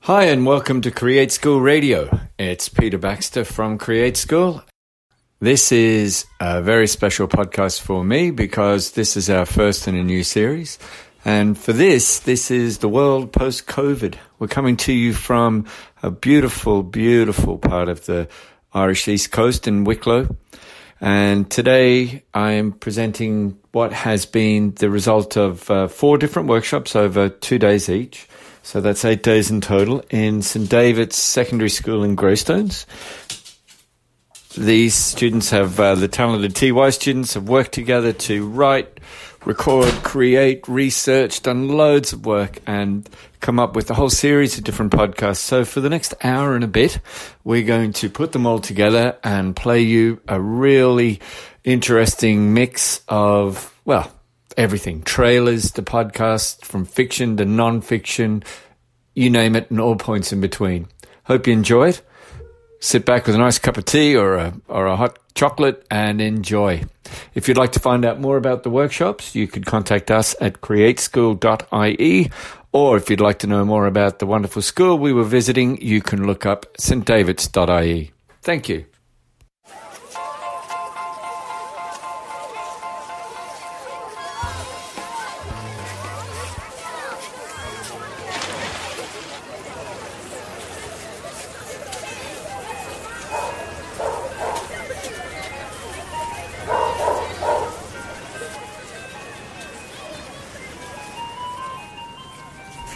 Hi and welcome to Createschool Radio. It's Peter Baxter from Createschool. This is a very special podcast for me because this is our first in a new series. And for this is the world post-COVID. We're coming to you from a beautiful, beautiful part of the Irish East Coast in Wicklow. And today I am presenting what has been the result of 4 different workshops over 2 days each. So that's 8 days in total in St Davids Secondary School in Greystones. These students have, the talented TY students have worked together to write, record, create, research, done loads of work and come up with a whole series of different podcasts. So for the next hour and a bit, we're going to put them all together and play you a really interesting mix of, well, everything. Trailers to podcasts, from fiction to non-fiction, you name it, and all points in between. Hope you enjoy it. Sit back with a nice cup of tea or a hot chocolate and enjoy. If you'd like to find out more about the workshops, you could contact us at createschool.ie, or if you'd like to know more about the wonderful school we were visiting, you can look up stdavids.ie. Thank you.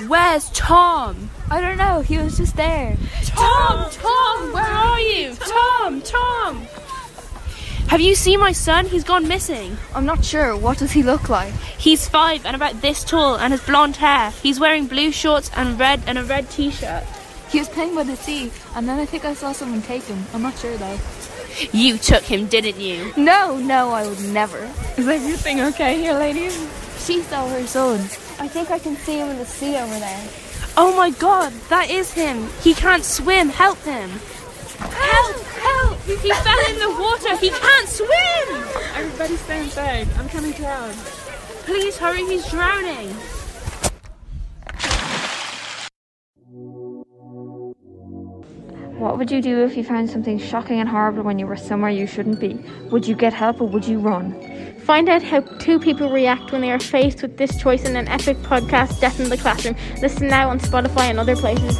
Where's Tom? I don't know, he was just there. Tom, where are you? Tom! Have you seen my son? He's gone missing. I'm not sure, what does he look like? He's 5 and about this tall and has blonde hair. He's wearing blue shorts and a red t-shirt. He was playing by the sea, and then I think I saw someone take him. I'm not sure though. You took him, didn't you? No, I would never. Is everything okay here, ladies? She saw her son. I think I can see him in the sea over there. Oh my god, that is him. He can't swim. Help him. Help! He fell in the water. He can't swim. Everybody stay inside. I'm coming down. Please hurry, he's drowning. What would you do if you found something shocking and horrible when you were somewhere you shouldn't be? Would you get help or would you run? Find out how 2 people react when they are faced with this choice in an epic podcast, Death in the Classroom. Listen now on Spotify and other places.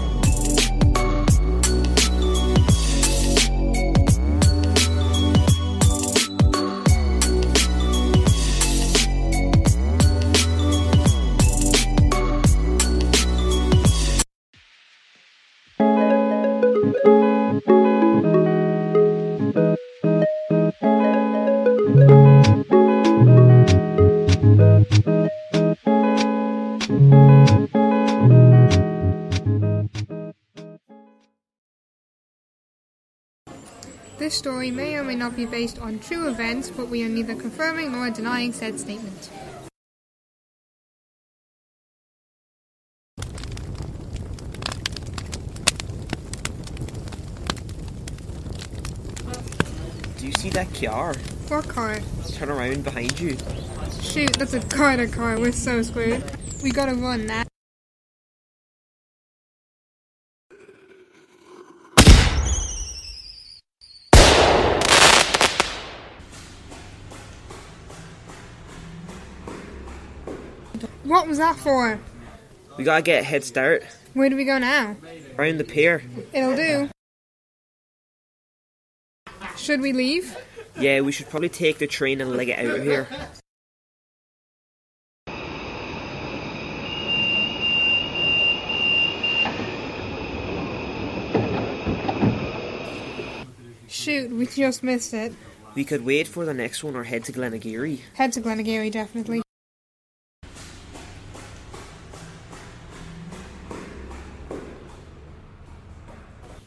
This story may or may not be based on true events, but we are neither confirming nor denying said statement. Do you see that car? What car? Turn around behind you. Shoot, that's a Carter car. We're so screwed. We gotta run now. What was that for? We gotta get a head start. Where do we go now? Around the pier. It'll do. Should we leave? Yeah, we should probably take the train and leg it out of here. Shoot, we just missed it. We could wait for the next one or head to Glenageary. Head to Glenageary, definitely.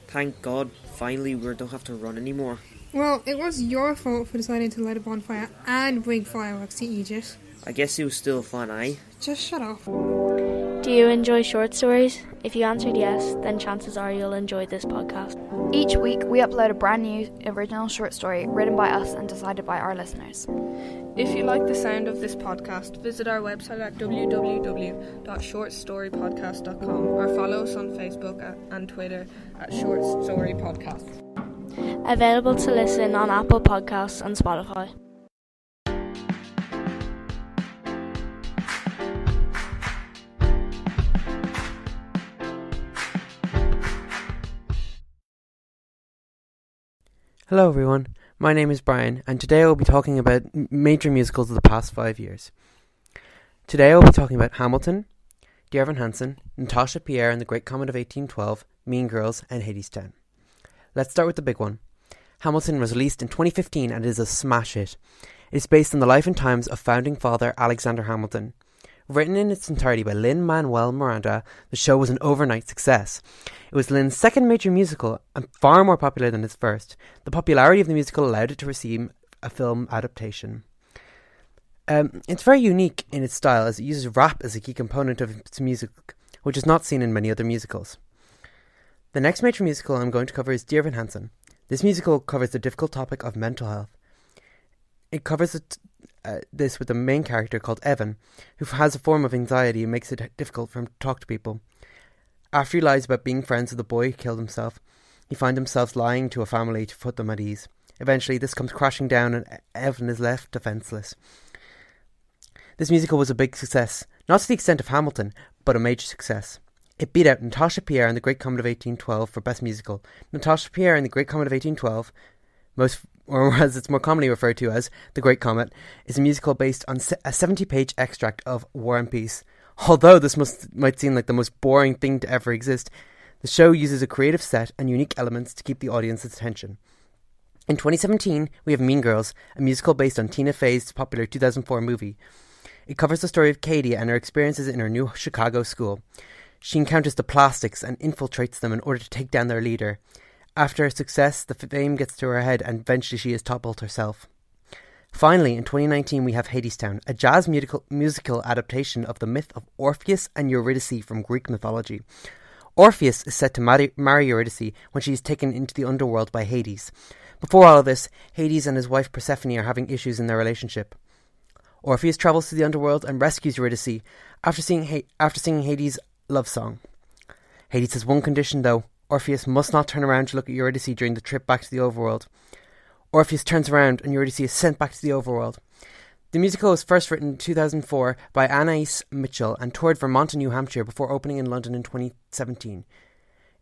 Thank God, finally we don't have to run anymore. Well, it was your fault for deciding to light a bonfire and bring fireworks to Egypt. I guess it was still fun, eh? Just shut off. Do you enjoy short stories? If you answered yes, then chances are you'll enjoy this podcast. Each week, we upload a brand new original short story written by us and decided by our listeners. If you like the sound of this podcast, visit our website at www.shortstorypodcast.com or follow us on Facebook and Twitter at Short Story Podcast. Available to listen on Apple Podcasts and Spotify. Hello everyone, my name is Brian and today I will be talking about major musicals of the past 5 years. Today I will be talking about Hamilton, Dear Evan Hansen, Natasha Pierre and the Great Comet of 1812, Mean Girls and Hadestown. Let's start with the big one. Hamilton was released in 2015 and is a smash hit. It is based on the life and times of founding father Alexander Hamilton. Written in its entirety by Lin-Manuel Miranda, the show was an overnight success. It was Lin's second major musical and far more popular than its first. The popularity of the musical allowed it to receive a film adaptation. It's very unique in its style as it uses rap as a key component of its music, which is not seen in many other musicals. The next major musical I'm going to cover is Dear Evan Hansen. This musical covers the difficult topic of mental health. It covers this with the main character called Evan, who has a form of anxiety and makes it difficult for him to talk to people. After he lies about being friends with the boy who killed himself, he finds himself lying to a family to put them at ease. Eventually, this comes crashing down and Evan is left defenceless. This musical was a big success, not to the extent of Hamilton, but a major success. It beat out Natasha Pierre and the Great Comet of 1812 for Best Musical. Natasha Pierre and the Great Comet of 1812, or as it's more commonly referred to as The Great Comet, is a musical based on a 70-page extract of War and Peace. Although this might seem like the most boring thing to ever exist, the show uses a creative set and unique elements to keep the audience's attention. In 2017, we have Mean Girls, a musical based on Tina Fey's popular 2004 movie. It covers the story of Katie and her experiences in her new Chicago school. She encounters the plastics and infiltrates them in order to take down their leader. After her success, the fame gets to her head and eventually she is toppled herself. Finally, in 2019 we have Hadestown, a jazz musical adaptation of the myth of Orpheus and Eurydice from Greek mythology. Orpheus is said to marry Eurydice when she is taken into the underworld by Hades. Before all of this, Hades and his wife Persephone are having issues in their relationship. Orpheus travels to the underworld and rescues Eurydice after singing Hades' love song. Hades has one condition though. Orpheus must not turn around to look at Eurydice during the trip back to the overworld. Orpheus turns around and Eurydice is sent back to the overworld. The musical was first written in 2004 by Anais Mitchell and toured Vermont and New Hampshire before opening in London in 2017.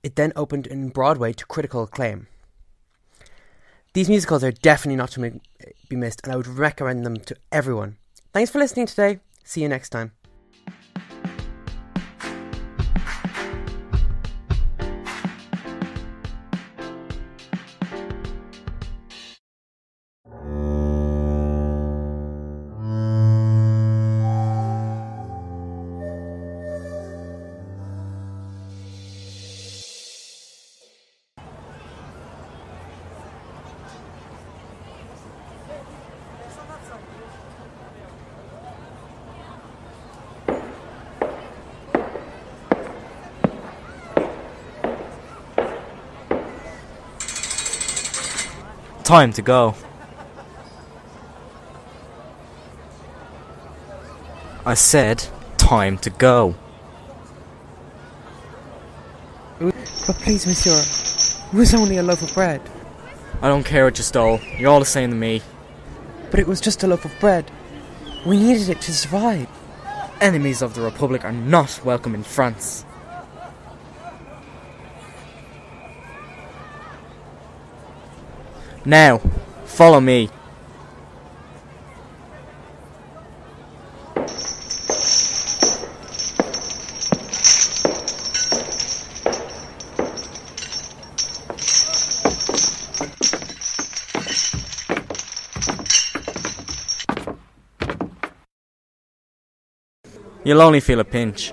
It then opened in Broadway to critical acclaim. These musicals are definitely not to be missed and I would recommend them to everyone. Thanks for listening today. See you next time. Time to go. I said, time to go. But please, monsieur, it was only a loaf of bread. I don't care what you stole. You're all the same to me. But it was just a loaf of bread. We needed it to survive. Enemies of the Republic are not welcome in France. Now, follow me. You'll only feel a pinch.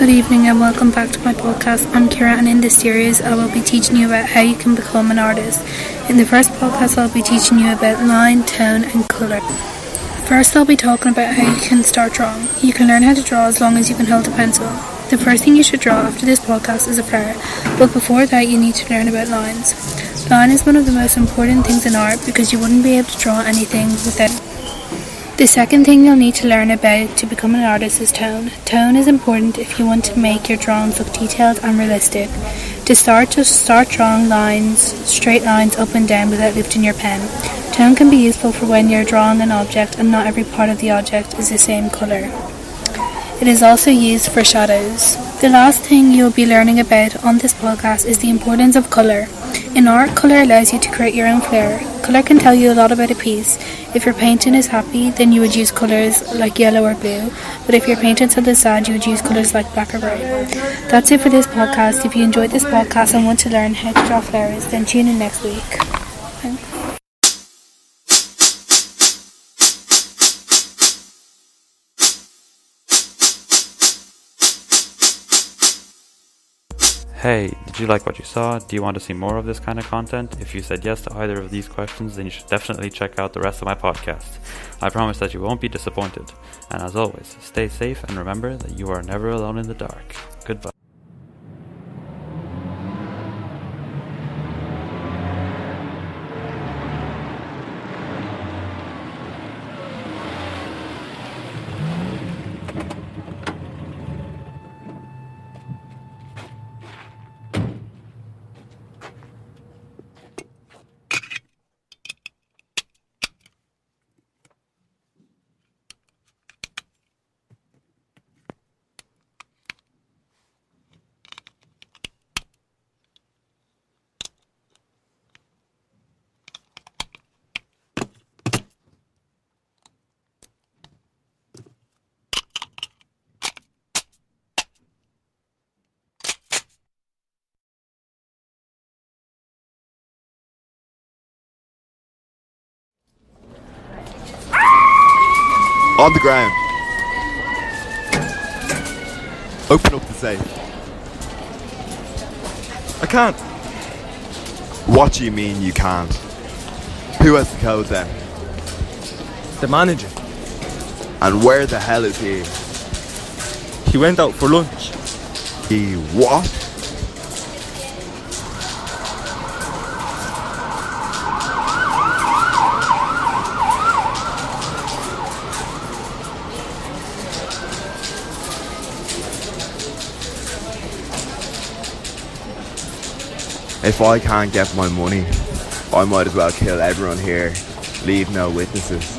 Good evening and welcome back to my podcast. I'm Kira, and in this series I will be teaching you about how you can become an artist. In the first podcast I'll be teaching you about line, tone and colour. First I'll be talking about how you can start drawing. You can learn how to draw as long as you can hold a pencil. The first thing you should draw after this podcast is a flower, but before that you need to learn about lines. Line is one of the most important things in art because you wouldn't be able to draw anything without it. The second thing you'll need to learn about to become an artist is tone. Tone is important if you want to make your drawings look detailed and realistic. To start, just start drawing lines, straight lines up and down without lifting your pen. Tone can be useful for when you're drawing an object and not every part of the object is the same colour. It is also used for shadows. The last thing you'll be learning about on this podcast is the importance of colour. In art, colour allows you to create your own flair. Colour can tell you a lot about a piece. If your painting is happy, then you would use colours like yellow or blue. But if your painting is sad, you would use colours like black or grey. That's it for this podcast. If you enjoyed this podcast and want to learn how to draw flowers, then tune in next week. Thanks. Hey, did you like what you saw? Do you want to see more of this kind of content? If you said yes to either of these questions, then you should definitely check out the rest of my podcast. I promise that you won't be disappointed. And as always, stay safe and remember that you are never alone in the dark. Goodbye. On the ground. Open up the safe. I can't. What do you mean you can't? Who has the code then? The manager. And where the hell is he? He went out for lunch. He what? If I can't get my money, I might as well kill everyone here, leave no witnesses.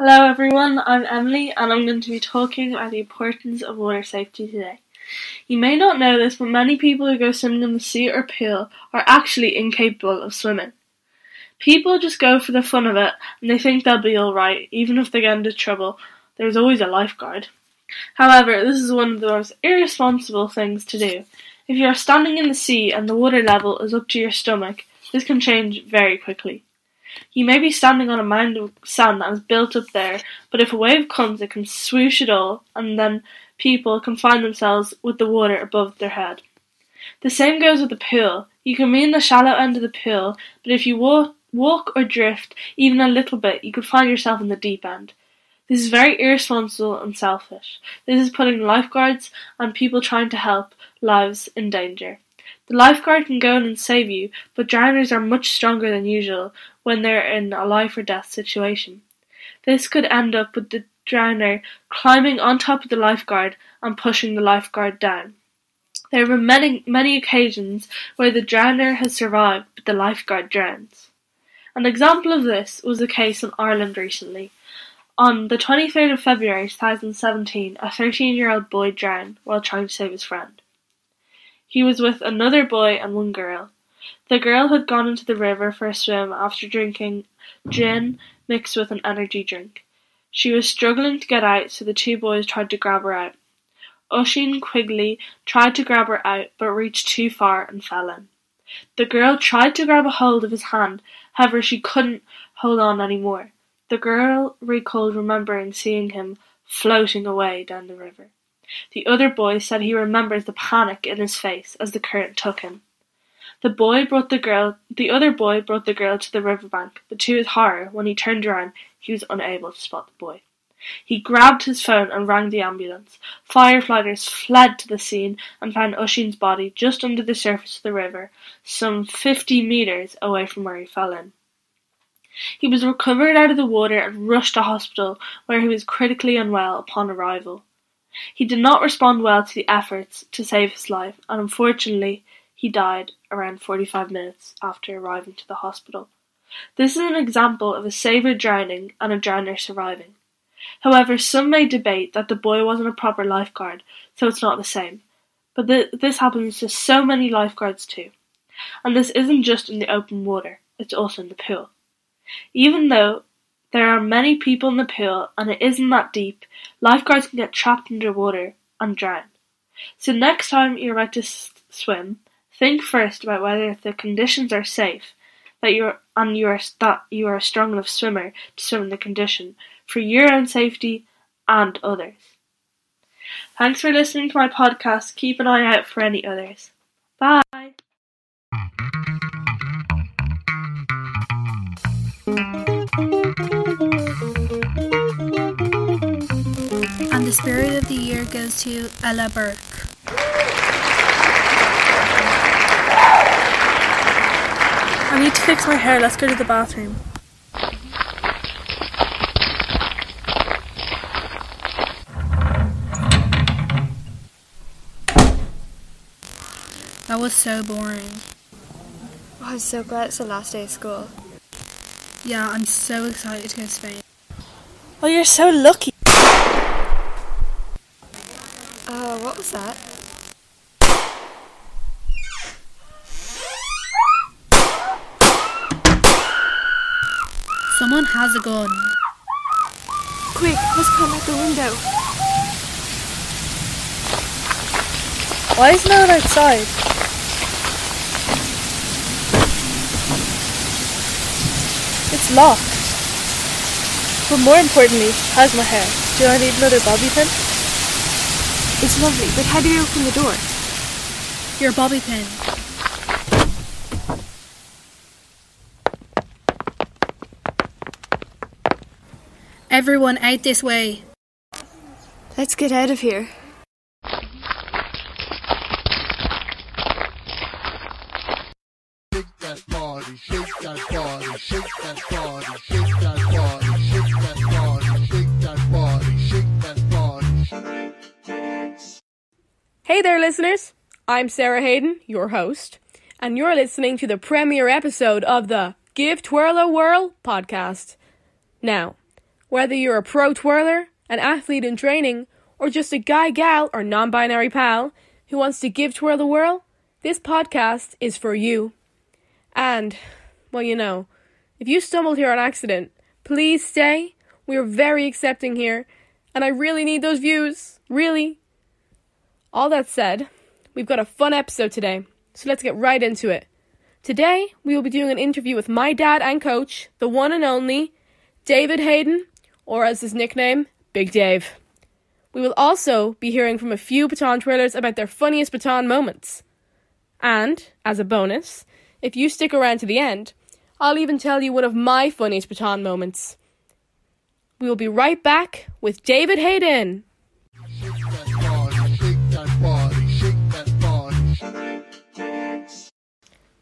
Hello everyone, I'm Emily and I'm going to be talking about the importance of water safety today. You may not know this, but many people who go swimming in the sea or pool are actually incapable of swimming. People just go for the fun of it and they think they'll be alright, even if they get into trouble. There's always a lifeguard. However, this is one of the most irresponsible things to do. If you are standing in the sea and the water level is up to your stomach, this can change very quickly. You may be standing on a mound of sand that is built up there, but if a wave comes it can swoosh it all, and then people can find themselves with the water above their head. The same goes with the pool. You can be in the shallow end of the pool, but if you walk or drift even a little bit, you could find yourself in the deep end. This is very irresponsible and selfish. This is putting lifeguards and people trying to help lives in danger. The lifeguard can go in and save you, but drowners are much stronger than usual when they're in a life or death situation. This could end up with the drowner climbing on top of the lifeguard and pushing the lifeguard down. There have been many occasions where the drowner has survived, but the lifeguard drowns. An example of this was the case in Ireland recently. On the 23rd of February 2017, a 13-year-old boy drowned while trying to save his friend. He was with another boy and one girl. The girl had gone into the river for a swim after drinking gin mixed with an energy drink. She was struggling to get out, so the two boys tried to grab her out. Oisin Quigley tried to grab her out, but reached too far and fell in. The girl tried to grab a hold of his hand, however she couldn't hold on anymore. The girl recalled remembering seeing him floating away down the river. The other boy said he remembers the panic in his face as the current took him. The other boy brought the girl to the riverbank, but to his horror, when he turned around, he was unable to spot the boy. He grabbed his phone and rang the ambulance. Firefighters fled to the scene and found Oisin's body just under the surface of the river, some 50 metres away from where he fell in. He was recovered out of the water and rushed to hospital, where he was critically unwell upon arrival. He did not respond well to the efforts to save his life, and unfortunately he died around 45 minutes after arriving to the hospital. This is an example of a saver drowning and a drowner surviving. However, some may debate that the boy wasn't a proper lifeguard, so it's not the same. But this happens to so many lifeguards too. And this isn't just in the open water, it's also in the pool. Even though there are many people in the pool and it isn't that deep, lifeguards can get trapped underwater and drown. So next time you're about to swim, think first about whether the conditions are safe, that you are a strong enough swimmer to swim in the condition for your own safety and others. Thanks for listening to my podcast. Keep an eye out for any others. Bye. And the spirit of the year goes to Ella Burke. I need to fix my hair. Let's go to the bathroom. That was so boring. Oh, I'm so glad it's the last day of school. Yeah, I'm so excited to go to Spain. Oh, you're so lucky. What was that? Someone has a gun. Quick, let's come out the window. Why is no one outside? It's locked. But more importantly, how's my hair? Do I need another bobby pin? It's lovely, but how do you open the door? Your bobby pin. Everyone out this way. Let's get out of here. Shake that body, shake that body, shake that body, shake that body, shake that body, shake that body, shake that body. Hey there, listeners. I'm Sarah Hayden, your host, and you're listening to the premiere episode of the Give Twirl a Whirl podcast. Now, Whether you're a pro twirler, an athlete in training, or just a guy, gal, or non-binary pal who wants to give twirl the whirl, this podcast is for you. And, well, you know, if you stumbled here on accident, please stay. We are very accepting here, and I really need those views. Really. All that said, we've got a fun episode today, so let's get right into it. Today, we will be doing an interview with my dad and coach, the one and only David Hayden, or as his nickname, Big Dave. We will also be hearing from a few baton twirlers about their funniest baton moments. And, as a bonus, if you stick around to the end, I'll even tell you one of my funniest baton moments. We will be right back with David Hayden.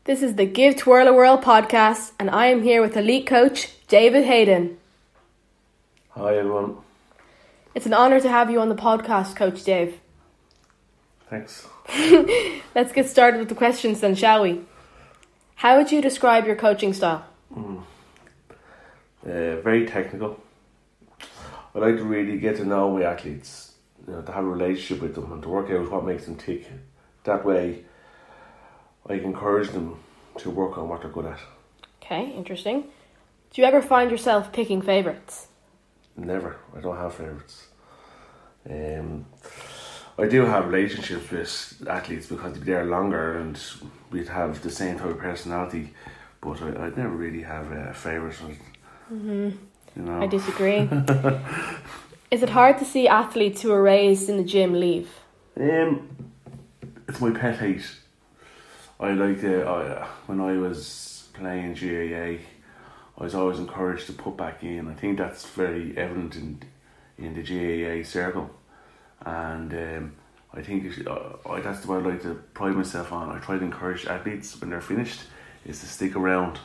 This is the Give Twirl a Whirl podcast, and I am here with elite coach David Hayden. Hi everyone. It's an honour to have you on the podcast, Coach Dave. Thanks. Let's get started with the questions then, shall we? How would you describe your coaching style? Very technical. I like to really get to know my athletes, to have a relationship with them and to work out what makes them tick. That way I can encourage them to work on what they're good at. Okay, interesting. Do you ever find yourself picking favourites? Never. I don't have favourites. I do have relationships with athletes because they'd be there longer and we'd have the same type of personality, but I'd never really have a favourite. I disagree. Is it hard to see athletes who are raised in the gym leave? It's my pet hate. I like when I was playing GAA, I was always encouraged to put back in. I think that's very evident in the GAA circle, and I think that's what I like to pride myself on. I try to encourage athletes when they're finished is to stick around,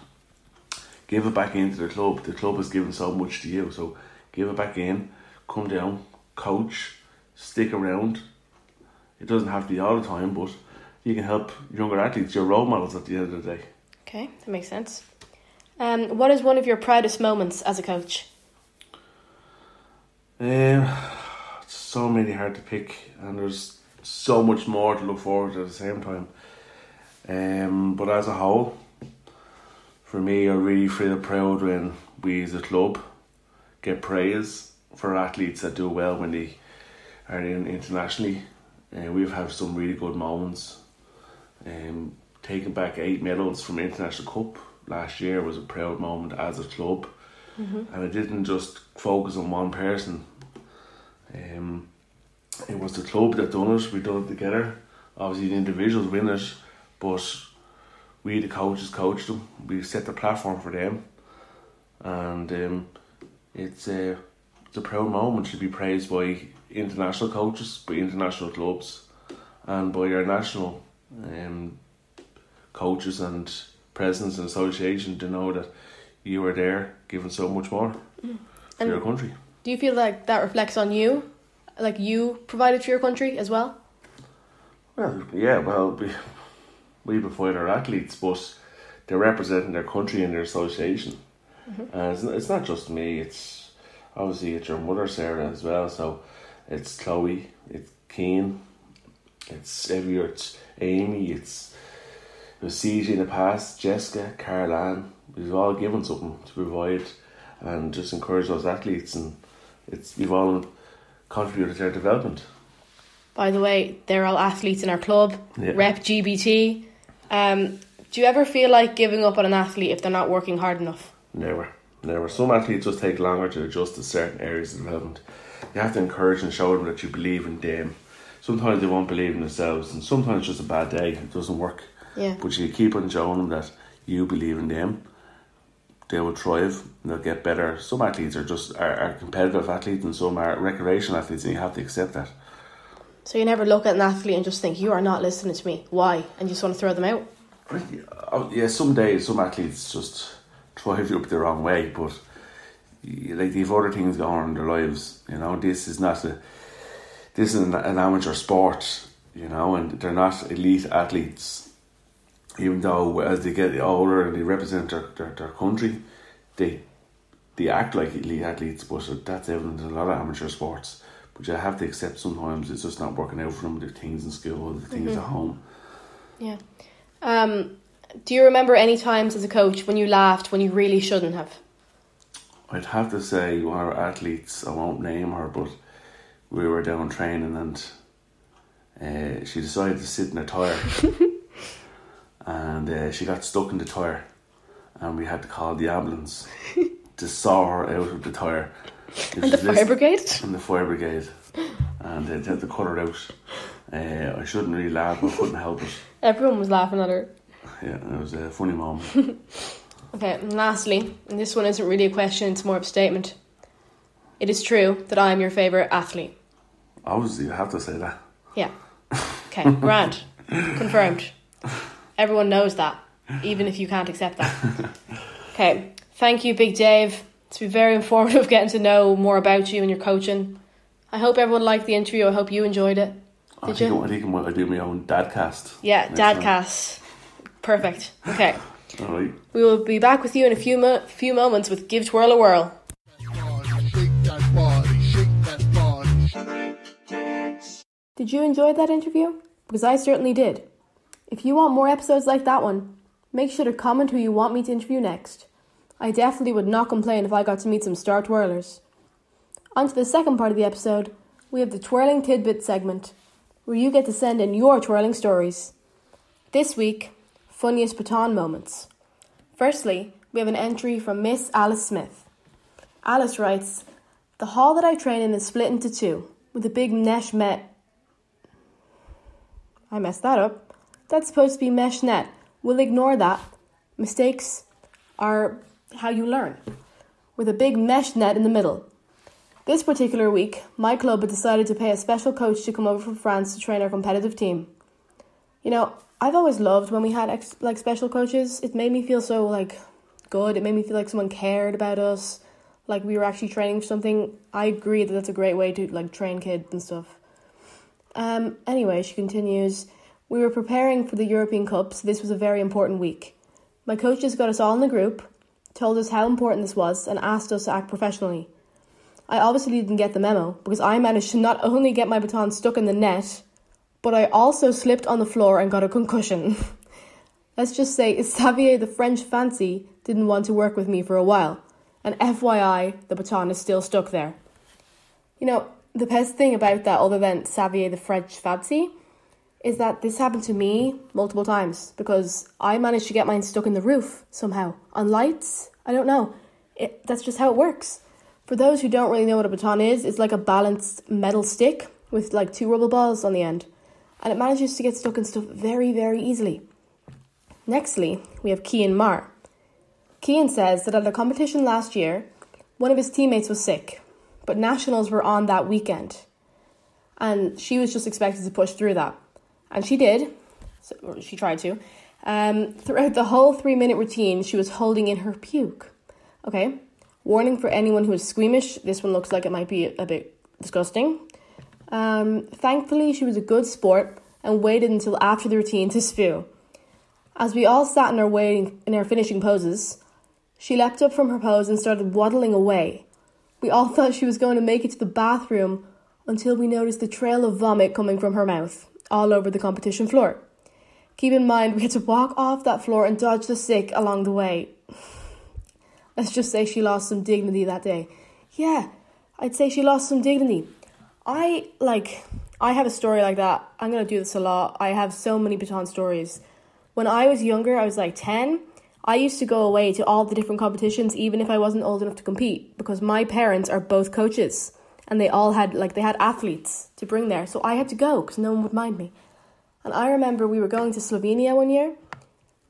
give it back into the club. The club has given so much to you, so give it back in, come down, coach, stick around. It doesn't have to be all the time, but you can help younger athletes, your role models at the end of the day. Okay, that makes sense. What is one of your proudest moments as a coach? So many hard to pick, and there's so much more to look forward to at the same time. But as a whole, for me, I really feel proud when we as a club get praise for athletes that do well when they are in internationally. We've had some really good moments. Taking back 8 medals from International Cup last year was a proud moment as a club. And I didn't just focus on one person. It was the club that done it. We done it together. Obviously the individuals win it, but we the coaches coached them. We set the platform for them, and it's a proud moment to be praised by international coaches, by international clubs, and by our national coaches and presidents and association to know that you are there giving so much more to your country. Do you feel like that reflects on you? Like you provided for your country as well? Well, yeah, we provide our athletes, but they're representing their country in their association. And it's not just me, it's obviously it's your mother Sarah as well, so it's Chloe, it's Keen, it's Evie, it's Amy, it was CJ in the past, Jessica, Caroline. We've all given something to provide and just encourage those athletes, and we've all contributed to their development. By the way, they're all athletes in our club, Rep GBT. Do you ever feel like giving up on an athlete if they're not working hard enough? Never. Some athletes just take longer to adjust to certain areas of development. You have to encourage and show them that you believe in them. Sometimes they won't believe in themselves, and sometimes it's just a bad day, it doesn't work. Yeah. But you keep on showing them that you believe in them, they will thrive and they'll get better. Some athletes are competitive athletes and some are recreational athletes, and you have to accept that. So you never look at an athlete and just think, you are not listening to me. Why? And you just want to throw them out? Yeah, some days some athletes just drive you up the wrong way, but like they've other things going on in their lives. This is an amateur sport, and they're not elite athletes. Even though as they get older and they represent their country, they they act like elite athletes, but that's evident in a lot of amateur sports. But you have to accept sometimes it's just not working out for them. There are things in school, there are things at home. Yeah. Do you remember any times as a coach when you laughed when you really shouldn't have? I'd have to say one of our athletes, I won't name her, but we were down training and she decided to sit in a tyre and she got stuck in the tyre and we had to call the ambulance to saw her out of the tyre. And the fire brigade? And the fire brigade. And they had to cut her out. I shouldn't really laugh, but I couldn't help it. Everyone was laughing at her. Yeah, it was a funny moment. Okay, and lastly, and this one isn't really a question, it's more of a statement. It is true that I am your favourite athlete. Obviously, you have to say that. Yeah. Okay, grand. Confirmed. Everyone knows that, even if you can't accept that. Okay, thank you, Big Dave. It's been very informative getting to know more about you and your coaching. I hope everyone liked the interview. I hope you enjoyed it. I think I do my own dadcast. Yeah, dadcast. Perfect. Okay. All right. We will be back with you in a few moments with Give Twirl a Whirl. Did you enjoy that interview? Because I certainly did. If you want more episodes like that one, make sure to comment who you want me to interview next. I definitely would not complain if I got to meet some star twirlers. On to the second part of the episode, we have the Twirling Tidbit segment, where you get to send in your twirling stories. This week, funniest baton moments. Firstly, we have an entry from Miss Alice Smith. Alice writes, "The hall that I train in is split into two, with a big mesh net." I messed that up. That's supposed to be mesh net. We'll ignore that. Mistakes are how you learn. With a big mesh net in the middle. This particular week, my club had decided to pay a special coach to come over from France to train our competitive team. You know, I've always loved when we had special coaches. It made me feel so good. It made me feel like someone cared about us, like we were actually training for something. I agree that that's a great way to train kids and stuff. Anyway, she continues, we were preparing for the European Cup, so this was a very important week. My coaches got us all in a group, told us how important this was, and asked us to act professionally. I obviously didn't get the memo, because I managed to not only get my baton stuck in the net, but I also slipped on the floor and got a concussion. Let's just say Xavier the French fancy didn't want to work with me for a while, and FYI, the baton is still stuck there. You know, the best thing about that, other than Xavier the French fancy, is that this happened to me multiple times, because I managed to get mine stuck in the roof somehow. On lights? I don't know. That's just how it works. For those who don't really know what a baton is, it's like a balanced metal stick with 2 rubber balls on the end. And it manages to get stuck in stuff very, very easily. Nextly, we have Cian Marr. Cian says that at a competition last year, one of his teammates was sick, but nationals were on that weekend. And she was just expected to push through that. And she did, or she tried to. Throughout the whole 3-minute routine, she was holding in her puke. Okay, warning for anyone who is squeamish, this one looks like it might be a bit disgusting. Thankfully, she was a good sport and waited until after the routine to spew. As we all sat in our finishing poses, she leapt up from her pose and started waddling away. We all thought she was going to make it to the bathroom until we noticed the trail of vomit coming from her mouth all over the competition floor. Keep in mind, we had to walk off that floor and dodge the sick along the way. Let's just say she lost some dignity that day. Yeah, I'd say she lost some dignity. I have a story like that. I'm going to do this a lot. I have so many baton stories. When I was younger, I was 10, I used to go away to all the different competitions, even if I wasn't old enough to compete, because my parents are both coaches, and they all had, they had athletes to bring there, so I had to go, because no one would mind me. And I remember we were going to Slovenia one year,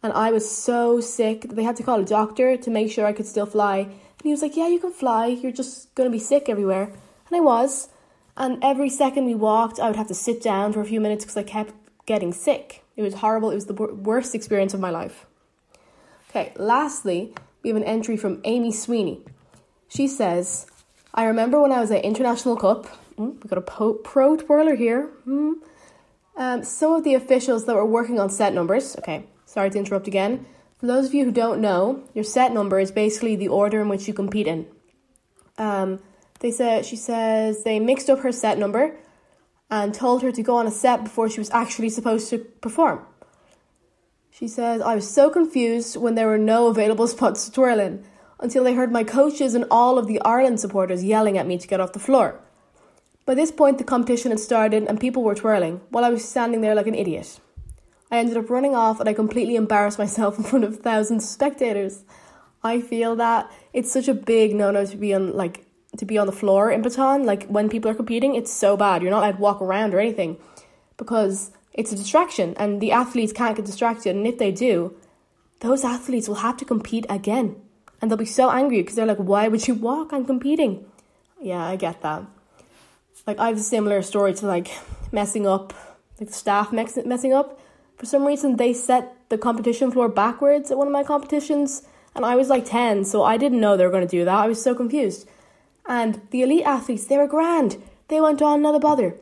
and I was so sick that they had to call a doctor to make sure I could still fly. And he was like, yeah, you can fly, you're just going to be sick everywhere. And I was. And every second we walked, I would have to sit down for a few minutes because I kept getting sick. It was horrible. It was the worst experience of my life. Okay, lastly, we have an entry from Amy Sweeney. She says, I remember when I was at International Cup, we got a pro twirler here, some of the officials that were working on set numbers, okay, sorry to interrupt again. For those of you who don't know, your set number is basically the order in which you compete in. She says they mixed up her set number and told her to go on a set before she was actually supposed to perform. She says, I was so confused when there were no available spots to twirl in, until I heard my coaches and all of the Ireland supporters yelling at me to get off the floor. By this point, the competition had started and people were twirling, while I was standing there like an idiot. I ended up running off and I completely embarrassed myself in front of thousands of spectators. I feel that it's such a big no-no to be on the floor in baton. Like, when people are competing, it's so bad. You're not allowed to walk around or anything because it's a distraction and the athletes can't get distracted. And if they do, those athletes will have to compete again. And they'll be so angry because they're like, why would you walk? I'm competing. Yeah, I get that. Like, I have a similar story to, like, messing up, like, the staff messing up. For some reason, they set the competition floor backwards at one of my competitions. And I was, like, 10, so I didn't know they were going to do that. I was so confused. And the elite athletes, they were grand. They went on, not a bother.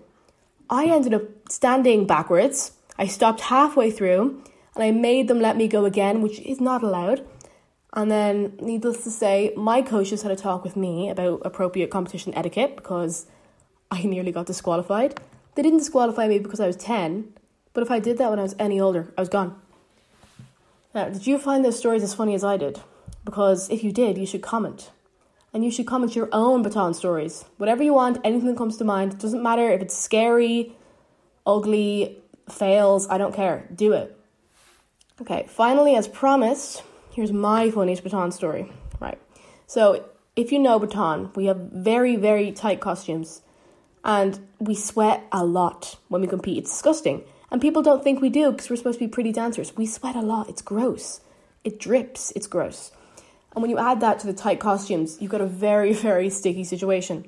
I ended up standing backwards. I stopped halfway through, and I made them let me go again, which is not allowed. And then, needless to say, my coaches had a talk with me about appropriate competition etiquette because I nearly got disqualified. They didn't disqualify me because I was 10, but if I did that when I was any older, I was gone. Now, did you find those stories as funny as I did? Because if you did, you should comment. And you should comment your own baton stories. Whatever you want, anything that comes to mind. It doesn't matter if it's scary, ugly, fails, I don't care. Do it. Okay, finally, as promised, here's my funniest baton story. Right. So, if you know baton, we have very, very tight costumes. And we sweat a lot when we compete. It's disgusting. And people don't think we do because we're supposed to be pretty dancers. We sweat a lot. It's gross. It drips. It's gross. And when you add that to the tight costumes, you've got a very, very sticky situation.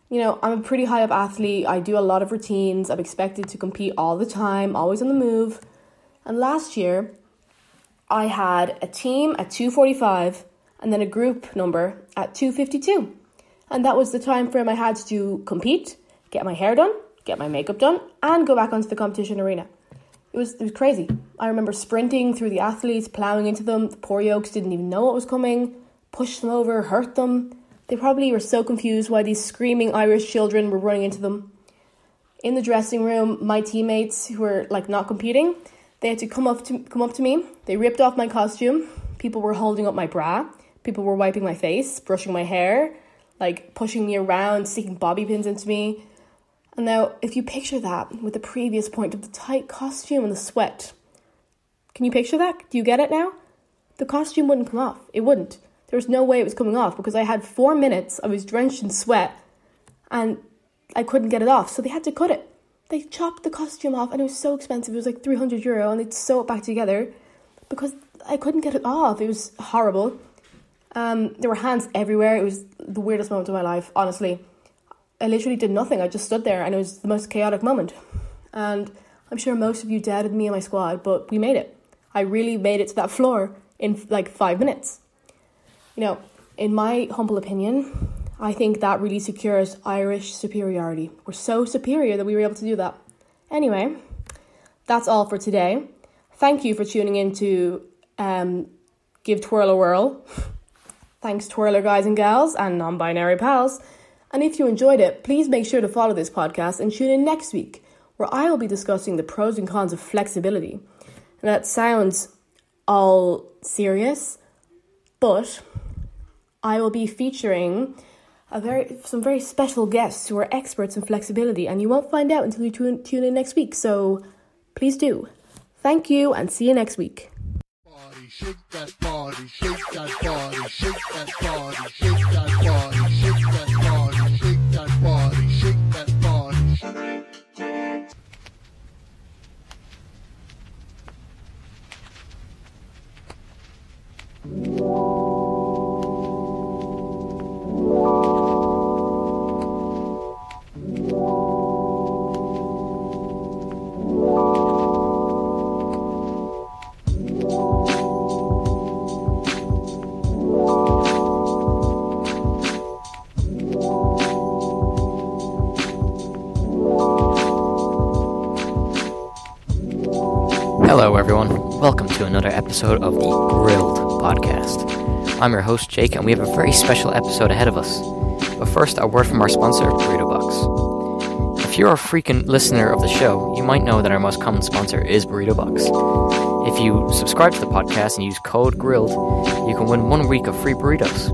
You know, I'm a pretty high up athlete. I do a lot of routines. I'm expected to compete all the time, always on the move. And last year, I had a team at 2:45 and then a group number at 2:52. And that was the time frame I had to compete, get my hair done, get my makeup done, and go back onto the competition arena. It was crazy. I remember sprinting through the athletes, ploughing into them. The poor yokes didn't even know what was coming, pushed them over, hurt them. They probably were so confused why these screaming Irish children were running into them. In the dressing room, my teammates who were like not competing, they had to come up to me. They ripped off my costume. People were holding up my bra. People were wiping my face, brushing my hair, like pushing me around, sticking bobby pins into me. And now, if you picture that with the previous point of the tight costume and the sweat, can you picture that? Do you get it now? The costume wouldn't come off. It wouldn't. There was no way it was coming off because I had 4 minutes. I was drenched in sweat and I couldn't get it off. So they had to cut it. They chopped the costume off and it was so expensive. It was like €300 and they'd sew it back together because I couldn't get it off. It was horrible. There were hands everywhere. It was the weirdest moment of my life, honestly. I literally did nothing. I just stood there and it was the most chaotic moment. And I'm sure most of you doubted me and my squad, but we made it. I really made it to that floor in like 5 minutes. You know, in my humble opinion, I think that really secures Irish superiority. We're so superior that we were able to do that. Anyway, that's all for today. Thank you for tuning in to Give Twirl a Whirl. Thanks, twirler guys and gals and non-binary pals. And if you enjoyed it, please make sure to follow this podcast and tune in next week, where I will be discussing the pros and cons of flexibility. And that sounds all serious, but I will be featuring some very special guests who are experts in flexibility, and you won't find out until you tune in next week. So please do. Thank you, and see you next week. Shake that body, shake that body, shake that body, shake that body, shake that body, shake that body, shake that body. Hello everyone, welcome to another episode of the Grilled podcast. I'm your host Jake and we have a very special episode ahead of us. But first, a word from our sponsor, Burrito Box. If you're a frequent listener of the show, you might know that our most common sponsor is Burrito Box. If you subscribe to the podcast and use code GRILLED, you can win 1 week of free burritos.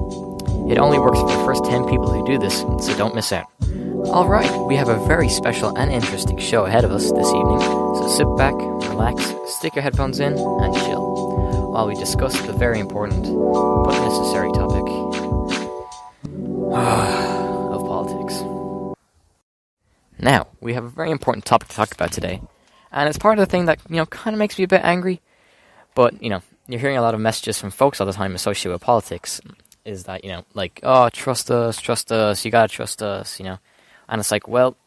It only works for the first 10 people who do this, so don't miss out. Alright, we have a very special and interesting show ahead of us this evening, so sit back, relax, stick your headphones in, and chill, while we discuss the very important, but necessary topic of politics. Now, we have a very important topic to talk about today, and it's part of the thing that, kind of makes me a bit angry, but, you're hearing a lot of messages from folks all the time associated with politics, is that, oh, trust us, you gotta trust us, And it's like, well,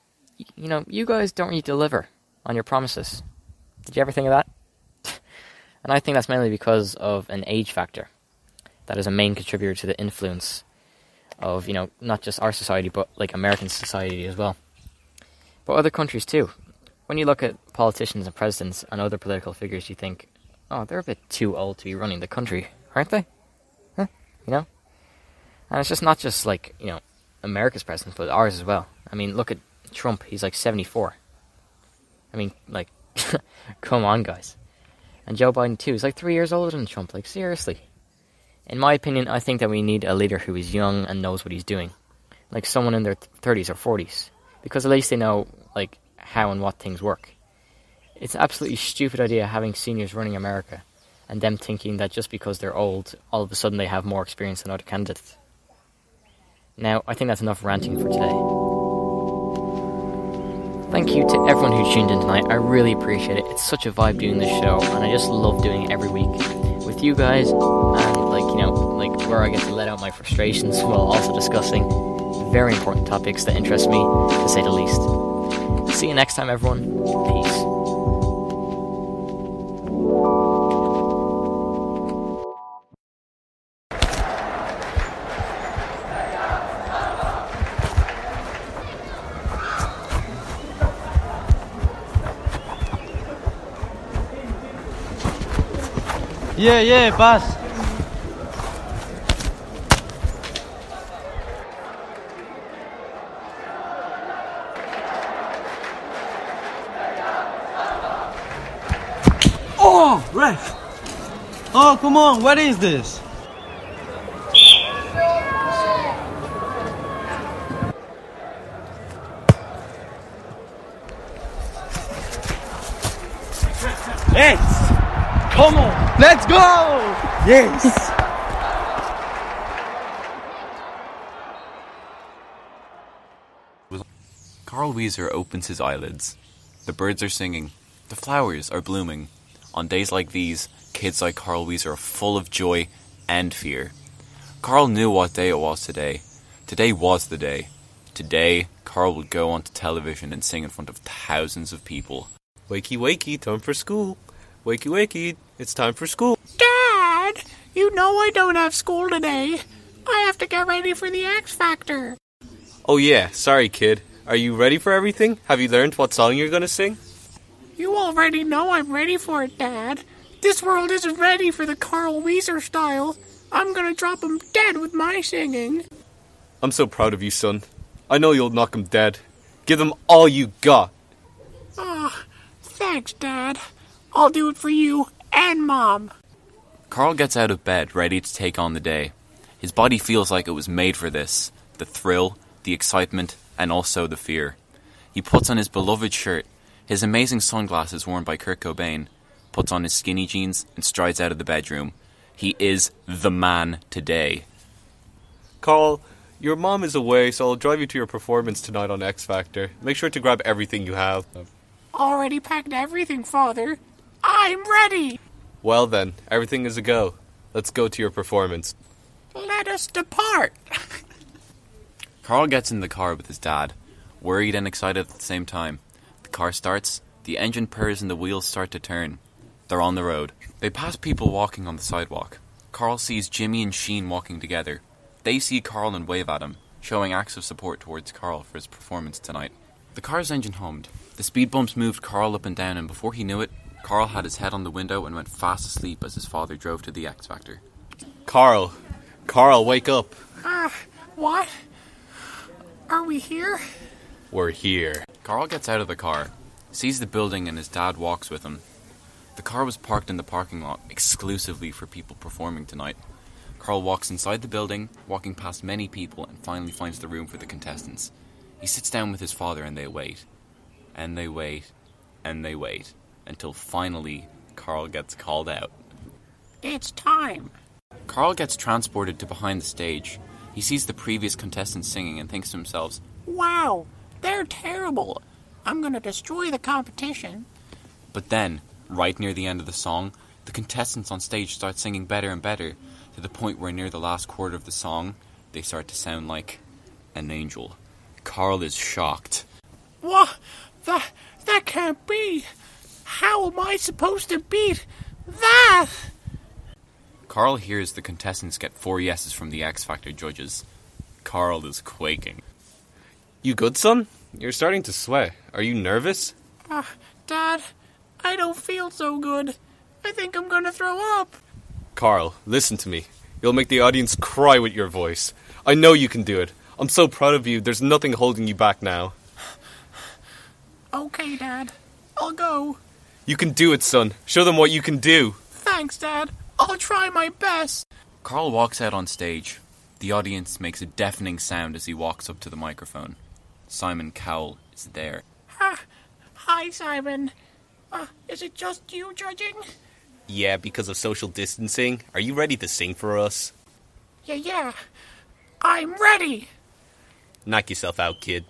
you guys don't really deliver on your promises. Did you ever think of that? And I think that's mainly because of an age factor. That is a main contributor to the influence of, not just our society, but like American society as well. But other countries too. When you look at politicians and presidents and other political figures, you think, oh, they're a bit too old to be running the country, aren't they? Huh? And it's just not just like, America's president, but ours as well. I mean, look at Trump. He's like 74. I mean, like, come on, guys. And Joe Biden, too. He's like 3 years older than Trump. Like, seriously. In my opinion, I think that we need a leader who is young and knows what he's doing. Like someone in their 30s or 40s. Because at least they know, like, how and what things work. It's an absolutely stupid idea having seniors running America and them thinking that just because they're old, all of a sudden they have more experience than other candidates. Now, I think that's enough ranting for today. Thank you to everyone who tuned in tonight. I really appreciate it. It's such a vibe doing this show, and I just love doing it every week with you guys, and where I get to let out my frustrations while also discussing very important topics that interest me, to say the least. See you next time, everyone. Peace. Yeah, pass. Oh, ref. Oh, come on, what is this? Yes! Come on, let's go! Yes! Carl Wheezer opens his eyelids. The birds are singing. The flowers are blooming. On days like these, kids like Carl Wheezer are full of joy and fear. Carl knew what day it was today. Today was the day. Today, Carl would go onto television and sing in front of thousands of people. Wakey, wakey, time for school. Wakey, wakey, it's time for school. Dad, you know I don't have school today. I have to get ready for the X Factor. Oh yeah, sorry kid. Are you ready for everything? Have you learned what song you're gonna sing? You already know I'm ready for it, Dad. This world isn't ready for the Carl Wheezer style. I'm gonna drop him dead with my singing. I'm so proud of you, son. I know you'll knock him dead. Give them all you got. Ah, thanks, Dad. I'll do it for you and Mom. Carl gets out of bed, ready to take on the day. His body feels like it was made for this. The thrill, the excitement, and also the fear. He puts on his beloved shirt, his amazing sunglasses worn by Kurt Cobain, puts on his skinny jeans, and strides out of the bedroom. He is the man today. Carl, your mom is away, so I'll drive you to your performance tonight on X Factor. Make sure to grab everything you have. Already packed everything, Father. I'm ready. Well then, everything is a go. Let's go to your performance. Let us depart. Carl gets in the car with his dad, worried and excited at the same time. The car starts, the engine purrs and the wheels start to turn. They're on the road. They pass people walking on the sidewalk. Carl sees Jimmy and Sheen walking together. They see Carl and wave at him, showing acts of support towards Carl for his performance tonight. The car's engine hummed. The speed bumps moved Carl up and down, and before he knew it, Carl had his head on the window and went fast asleep as his father drove to the X Factor. Carl, wake up. What? Are we here? We're here. Carl gets out of the car, sees the building, and his dad walks with him. The car was parked in the parking lot exclusively for people performing tonight. Carl walks inside the building, walking past many people, and finally finds the room for the contestants. He sits down with his father and they wait. And they wait. And they wait. Until finally, Carl gets called out. It's time. Carl gets transported to behind the stage. He sees the previous contestants singing and thinks to himself, Wow, they're terrible. I'm gonna destroy the competition. But then, right near the end of the song, the contestants on stage start singing better and better, to the point where near the last quarter of the song, they start to sound like an angel. Carl is shocked. What? That can't be. How am I supposed to beat that? Carl hears the contestants get 4 yeses from the X Factor judges. Carl is quaking. You good, son? You're starting to sweat. Are you nervous? Dad, I don't feel so good. I think I'm gonna throw up. Carl, listen to me. You'll make the audience cry with your voice. I know you can do it. I'm so proud of you. There's nothing holding you back now. Okay, Dad. I'll go. You can do it, son. Show them what you can do. Thanks, Dad. I'll try my best. Carl walks out on stage. The audience makes a deafening sound as he walks up to the microphone. Simon Cowell is there. Hi, Simon. Is it just you judging? Yeah, because of social distancing. Are you ready to sing for us? Yeah. I'm ready. Knock yourself out, kid.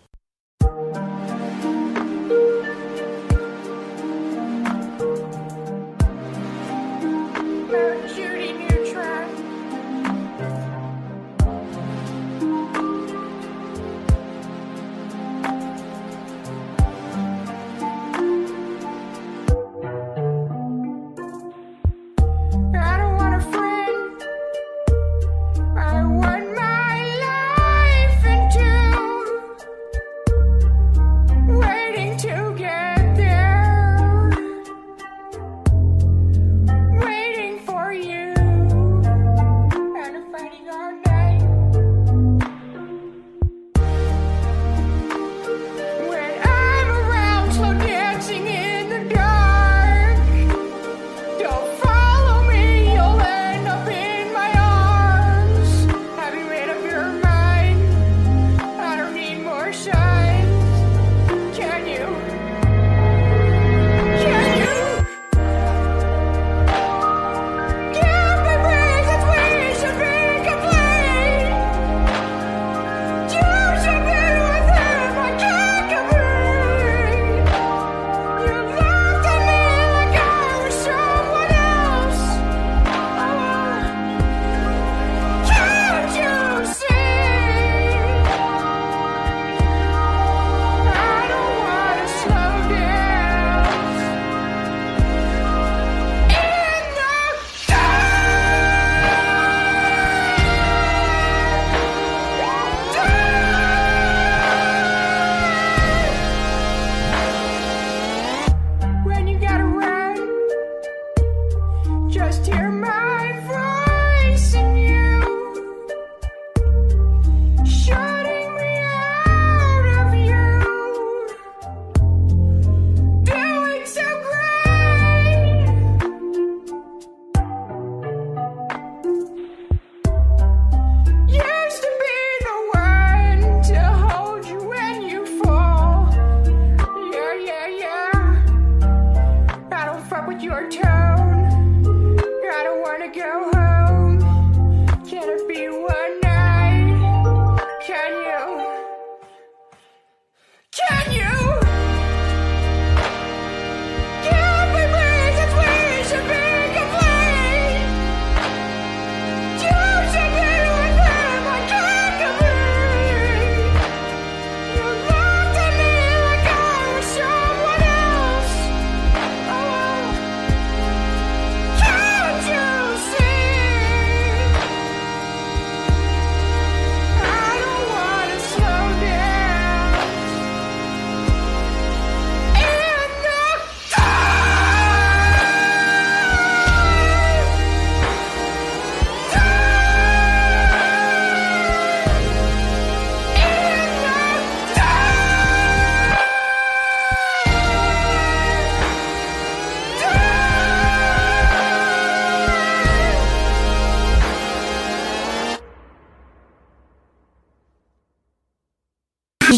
Judy Neutron. I don't want a friend. I want my life into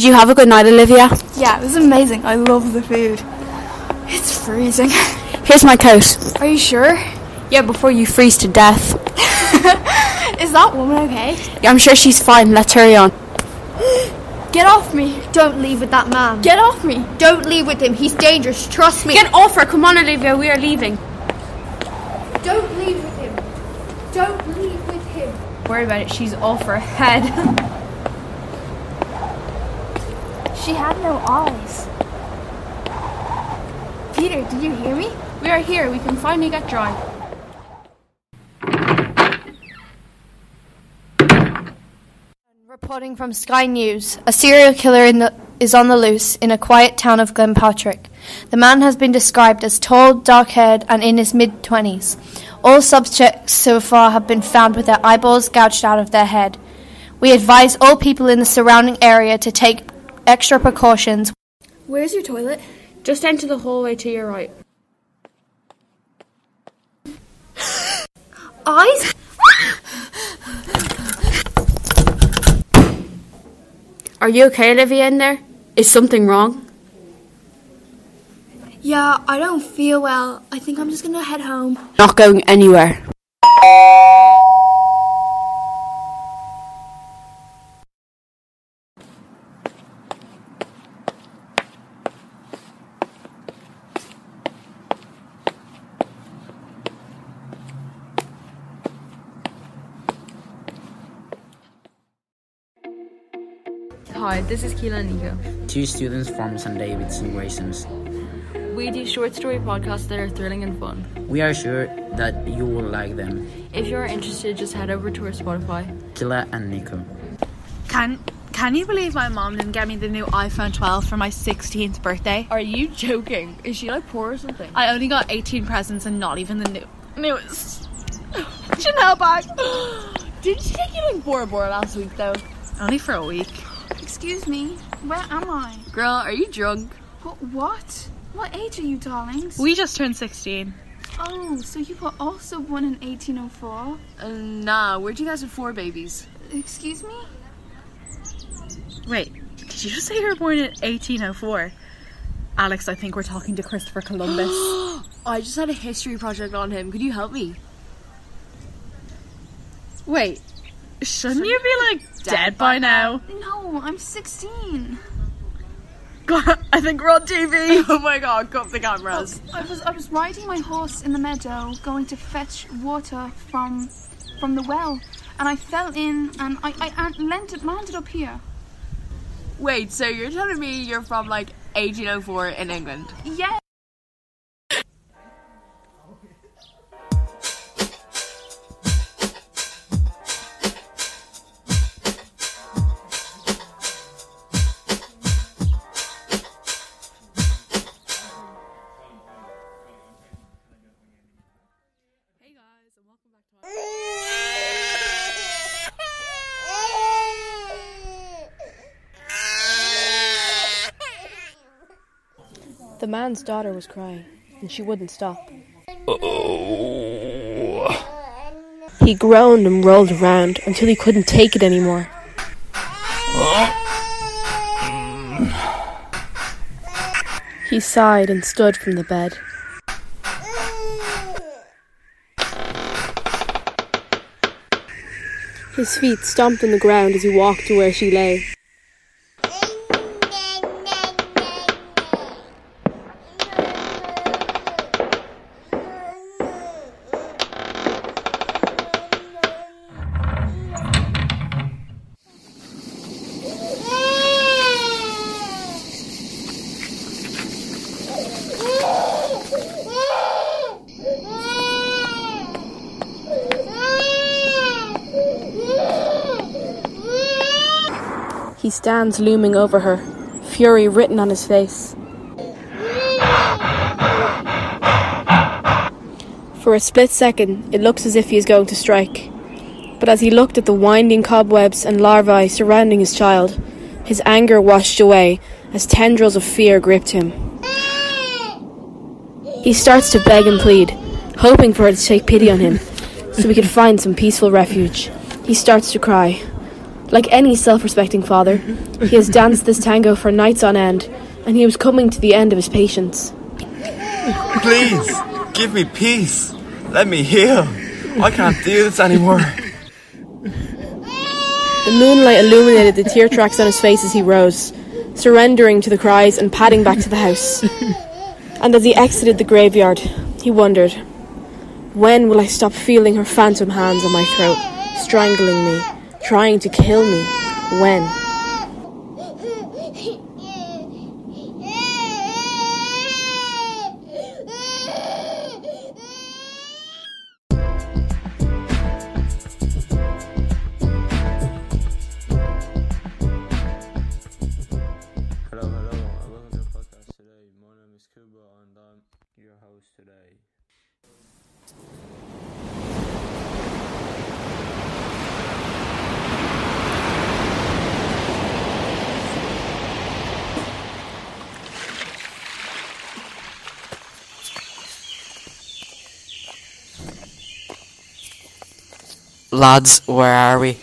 Did you have a good night, Olivia? Yeah, it was amazing. I love the food. It's freezing. Here's my coat. Are you sure? Yeah, before you freeze to death. Is that woman okay? Yeah, I'm sure she's fine. Let's hurry on. Get off me. Don't leave with that man. Get off me. Don't leave with him. He's dangerous. Trust me. Get off her. Come on, Olivia. We are leaving. Don't leave with him. Don't leave with him. Don't worry about it. She's off her head. She had no eyes. Peter, did you hear me? We are here. We can finally get dry. Reporting from Sky News, a serial killer is on the loose in a quiet town of Glenpatrick. The man has been described as tall, dark-haired and in his mid-20s. All suspects so far have been found with their eyeballs gouged out of their head. We advise all people in the surrounding area to take extra precautions. Where's your toilet? Just enter the hallway to your right. Eyes? Are you okay, Olivia, in there? Is something wrong? Yeah, I don't feel well. I think I'm just gonna head home. Not going anywhere. Hi, this is Keela and Nico. 2 students from St Davids Greystones. We do short story podcasts that are thrilling and fun. We are sure that you will like them. If you are interested, just head over to our Spotify. Keela and Nico. Can you believe my mom didn't get me the new iPhone 12 for my 16th birthday? Are you joking? Is she like poor or something? I only got 18 presents and not even the newest Chanel bag. Didn't she take you like Bora Bora last week though? Only for a week. Excuse me, where am I? Girl, are you drunk? What? What age are you, darlings? We just turned 16. Oh, so you were also born in 1804? Nah, we're 2004 babies. Excuse me? Wait, did you just say you were born in 1804? Alex, I think we're talking to Christopher Columbus. I just had a history project on him. Could you help me? Wait, shouldn't you be like dead by now? No, I'm 16. God, I think we're on TV. Oh my god, cut the cameras. I was riding my horse in the meadow, going to fetch water from the well, and I fell in, and I landed up here. Wait, so you're telling me you're from like 1804 in England? Yeah. The man's daughter was crying, and she wouldn't stop. He groaned and rolled around until he couldn't take it anymore. He sighed and stood from the bed. His feet stomped on the ground as he walked to where she lay. He stands looming over her, fury written on his face. For a split second, it looks as if he is going to strike. But as he looked at the winding cobwebs and larvae surrounding his child, his anger washed away as tendrils of fear gripped him. He starts to beg and plead, hoping for her to take pity on him, so he could find some peaceful refuge. He starts to cry. Like any self-respecting father, he has danced this tango for nights on end, and he was coming to the end of his patience. Please, give me peace. Let me heal. I can't do this anymore. The moonlight illuminated the tear tracks on his face as he rose, surrendering to the cries and padding back to the house. And as he exited the graveyard, he wondered, when will I stop feeling her phantom hands on my throat, strangling me, trying to kill me? When? Lads, where are we?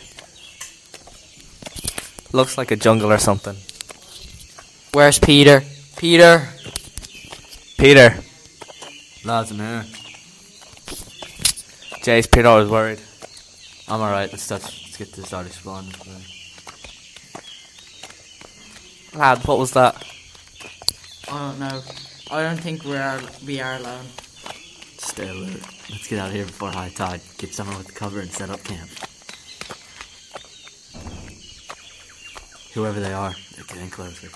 Looks like a jungle or something. Where's Peter? Peter! Peter! Lads, I'm here. Jace, Peter, I was worried. I'm alright, let's get this start exploring. Lad, what was that? I don't know. I don't think we are alone. Stay alert. Let's get out of here before high tide. Get somewhere with cover and set up camp. Whoever they are, they're getting closer.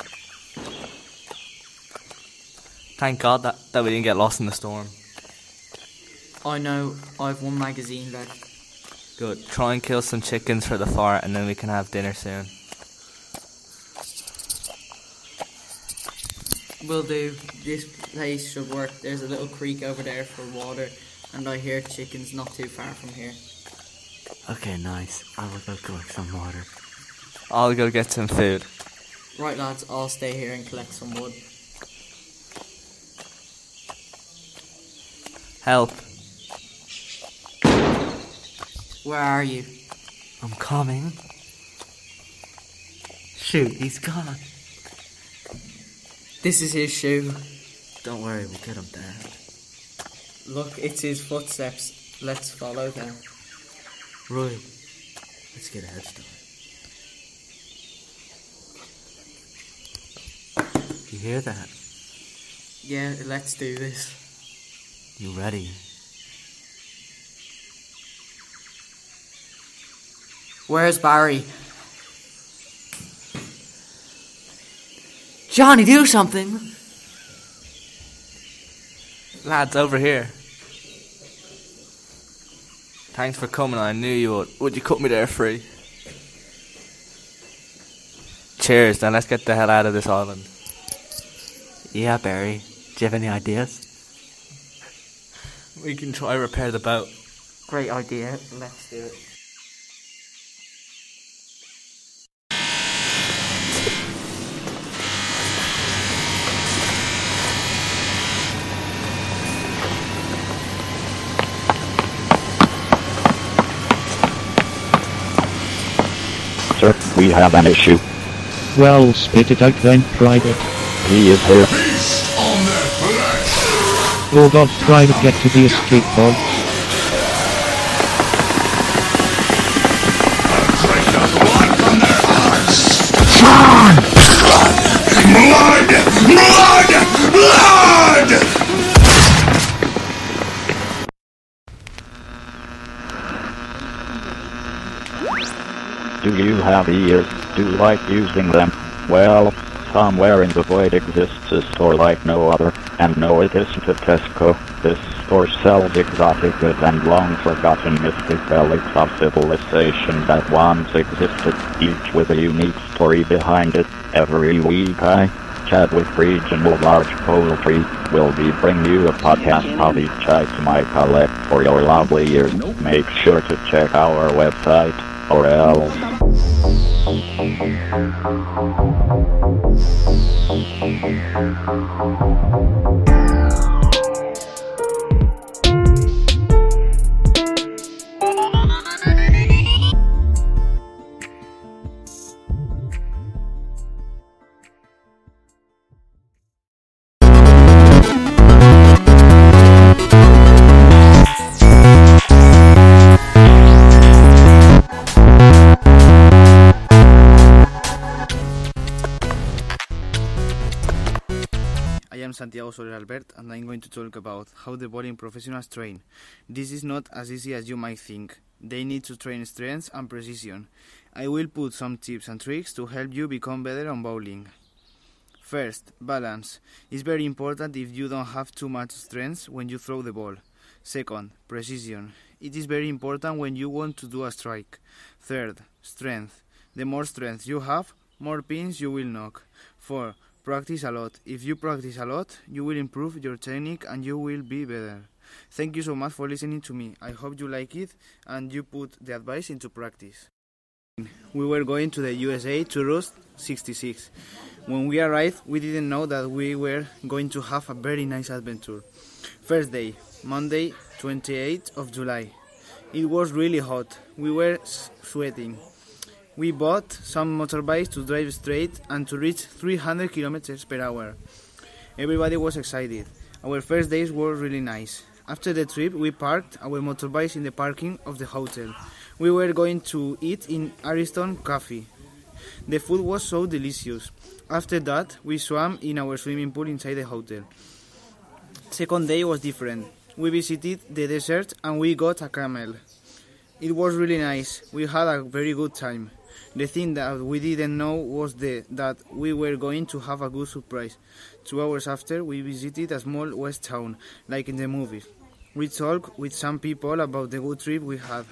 Thank God that we didn't get lost in the storm. I know. I've one magazine left. Good. Try and kill some chickens for the fire and then we can have dinner soon. Will do. This place should work. There's a little creek over there for water, and I hear chickens not too far from here. Okay, nice. I will go collect some water. I'll go get some food. Right, lads, I'll stay here and collect some wood. Help. Where are you? I'm coming. Shoot, he's gone. This is his shoe. Don't worry, we'll get him there. Look, it's his footsteps. Let's follow them. Right. Let's get a head start. You hear that? Yeah, let's do this. You ready? Where's Barry? Johnny, do something! Lads, over here. Thanks for coming, I knew you would. Would you cut me there free? Cheers, then let's get the hell out of this island. Yeah, Barry. Do you have any ideas? We can try repair the boat. Great idea, let's do it. Sir, we have an issue. Well, spit it out then, Private. He is here. Oh God, Private, get to the escape pod. Blood! Blood! Blood! Do you have ears? Do you like using them? Well, somewhere in the void exists a store like no other, and no, it isn't a Tesco. This store sells exotic goods and long-forgotten mystic relics of civilization that once existed, each with a unique story behind it. Every week I chat with regional large poultry. Will be bring you a podcast of each item I collect for your lovely ears. Make sure to check our website, or else. am Santiago Soler Albert, and I'm going to talk about how the bowling professionals train. This is not as easy as you might think. They need to train strength and precision. I will put some tips and tricks to help you become better on bowling. First, balance. It's very important if you don't have too much strength when you throw the ball. Second, precision. It is very important when you want to do a strike. Third, strength. The more strength you have, more pins you will knock. 4. Practice a lot. If you practice a lot, you will improve your technique and you will be better. Thank you so much for listening to me. I hope you like it and you put the advice into practice. We were going to the USA to Route 66. When we arrived, we didn't know that we were going to have a very nice adventure. First day, Monday, 28th of July. It was really hot. We were sweating. We bought some motorbikes to drive straight and to reach 300 kilometers per hour. Everybody was excited. Our first days were really nice. After the trip, we parked our motorbikes in the parking of the hotel. We were going to eat in Ariston Cafe. The food was so delicious. After that, we swam in our swimming pool inside the hotel. Second day was different. We visited the desert and we got a camel. It was really nice. We had a very good time. The thing that we didn't know was that we were going to have a good surprise. 2 hours after, we visited a small west town, like in the movies. We talked with some people about the good trip we had.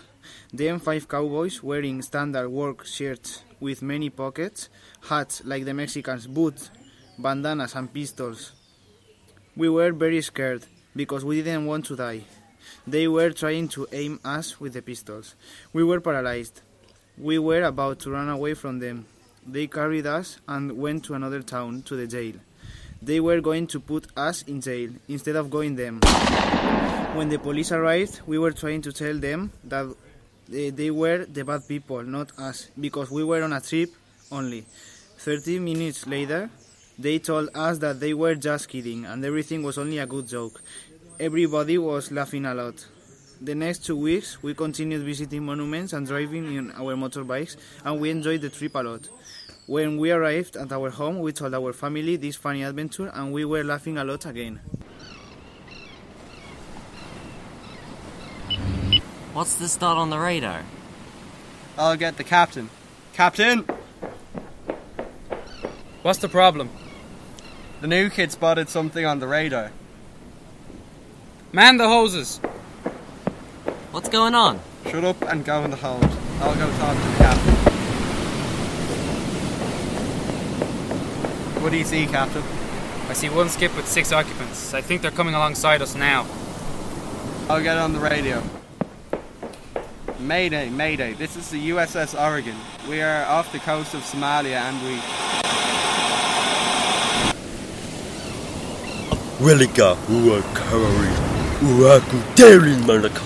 Then 5 cowboys wearing standard work shirts with many pockets, hats like the Mexicans, boots, bandanas and pistols. We were very scared because we didn't want to die. They were trying to aim us with the pistols. We were paralyzed. We were about to run away from them. They carried us and went to another town, to the jail. They were going to put us in jail instead of going them. When the police arrived, we were trying to tell them that they were the bad people, not us, because we were on a trip only. 30 minutes later, they told us that they were just kidding and everything was only a good joke. Everybody was laughing a lot. The next 2 weeks, we continued visiting monuments and driving in our motorbikes, and we enjoyed the trip a lot. When we arrived at our home, we told our family this funny adventure, and we were laughing a lot again. What's this dot on the radar? I'll get the captain. Captain! What's the problem? The new kid spotted something on the radar. Man the hoses! What's going on? Shut up and go in the hold. I'll go talk to the captain. What do you see, Captain? I see one skip with 6 occupants. I think they're coming alongside us now. I'll get on the radio. Mayday, Mayday. This is the USS Oregon. We are off the coast of Somalia and we... Welika, uwa kawari, uwa kuterin malaka.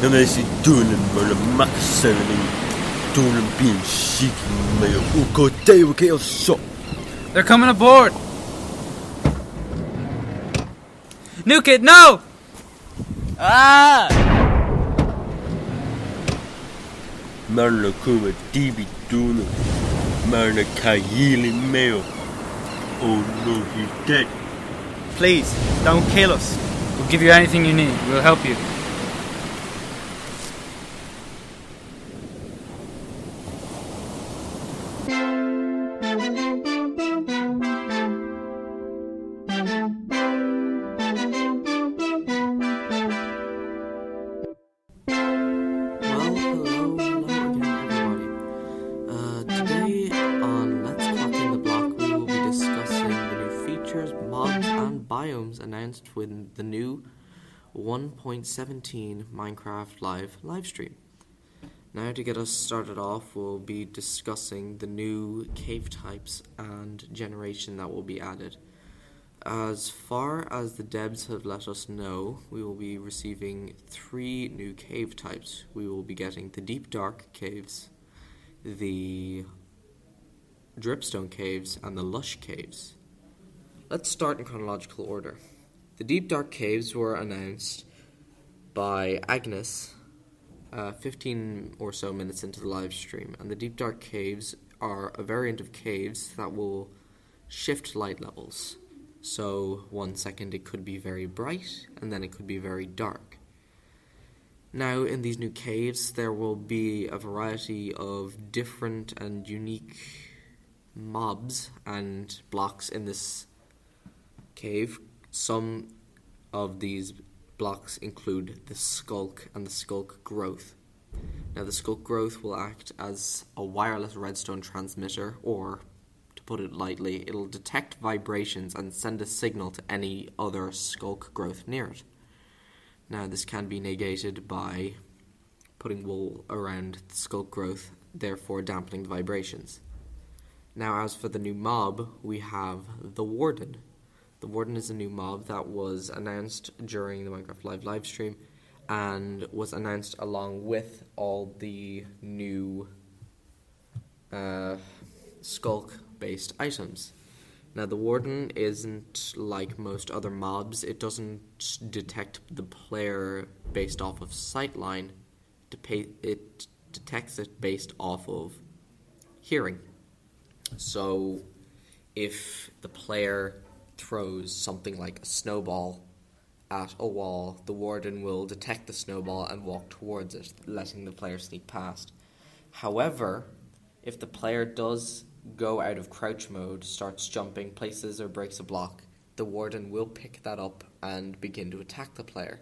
Namesi dunin mala makaselin, dunin bin shiki mayo uko tewake so. They're coming aboard! New kid, no! Ah! Marna kuma dibi duna, marna kayili mayo. Oh no, he's dead. Please, don't kill us. We'll give you anything you need. We'll help you. Announced with the new 1.17 Minecraft live stream. Now to get us started off, we'll be discussing the new cave types and generation that will be added. As far as the devs have let us know, we will be receiving 3 new cave types. We will be getting the deep dark caves, the dripstone caves, and the lush caves. Let's start in chronological order. The deep dark caves were announced by Agnes 15 or so minutes into the live stream, and the deep dark caves are a variant of caves that will shift light levels. So 1 second it could be very bright, and then it could be very dark. Now, in these new caves, there will be a variety of different and unique mobs and blocks in this cave. Some of these blocks include the Skulk and the Skulk Growth. Now, the Skulk Growth will act as a wireless redstone transmitter, or, to put it lightly, it'll detect vibrations and send a signal to any other Skulk Growth near it. Now, this can be negated by putting wool around the Skulk Growth, therefore dampening the vibrations. Now, as for the new mob, we have the Warden. The Warden is a new mob that was announced during the Minecraft live stream and was announced along with all the new Skulk-based items. Now, the Warden isn't like most other mobs. It doesn't detect the player based off of sightline. It detects it based off of hearing. So, if the player throws something like a snowball at a wall, the Warden will detect the snowball and walk towards it, letting the player sneak past. However, if the player does go out of crouch mode, starts jumping places or breaks a block, the Warden will pick that up and begin to attack the player.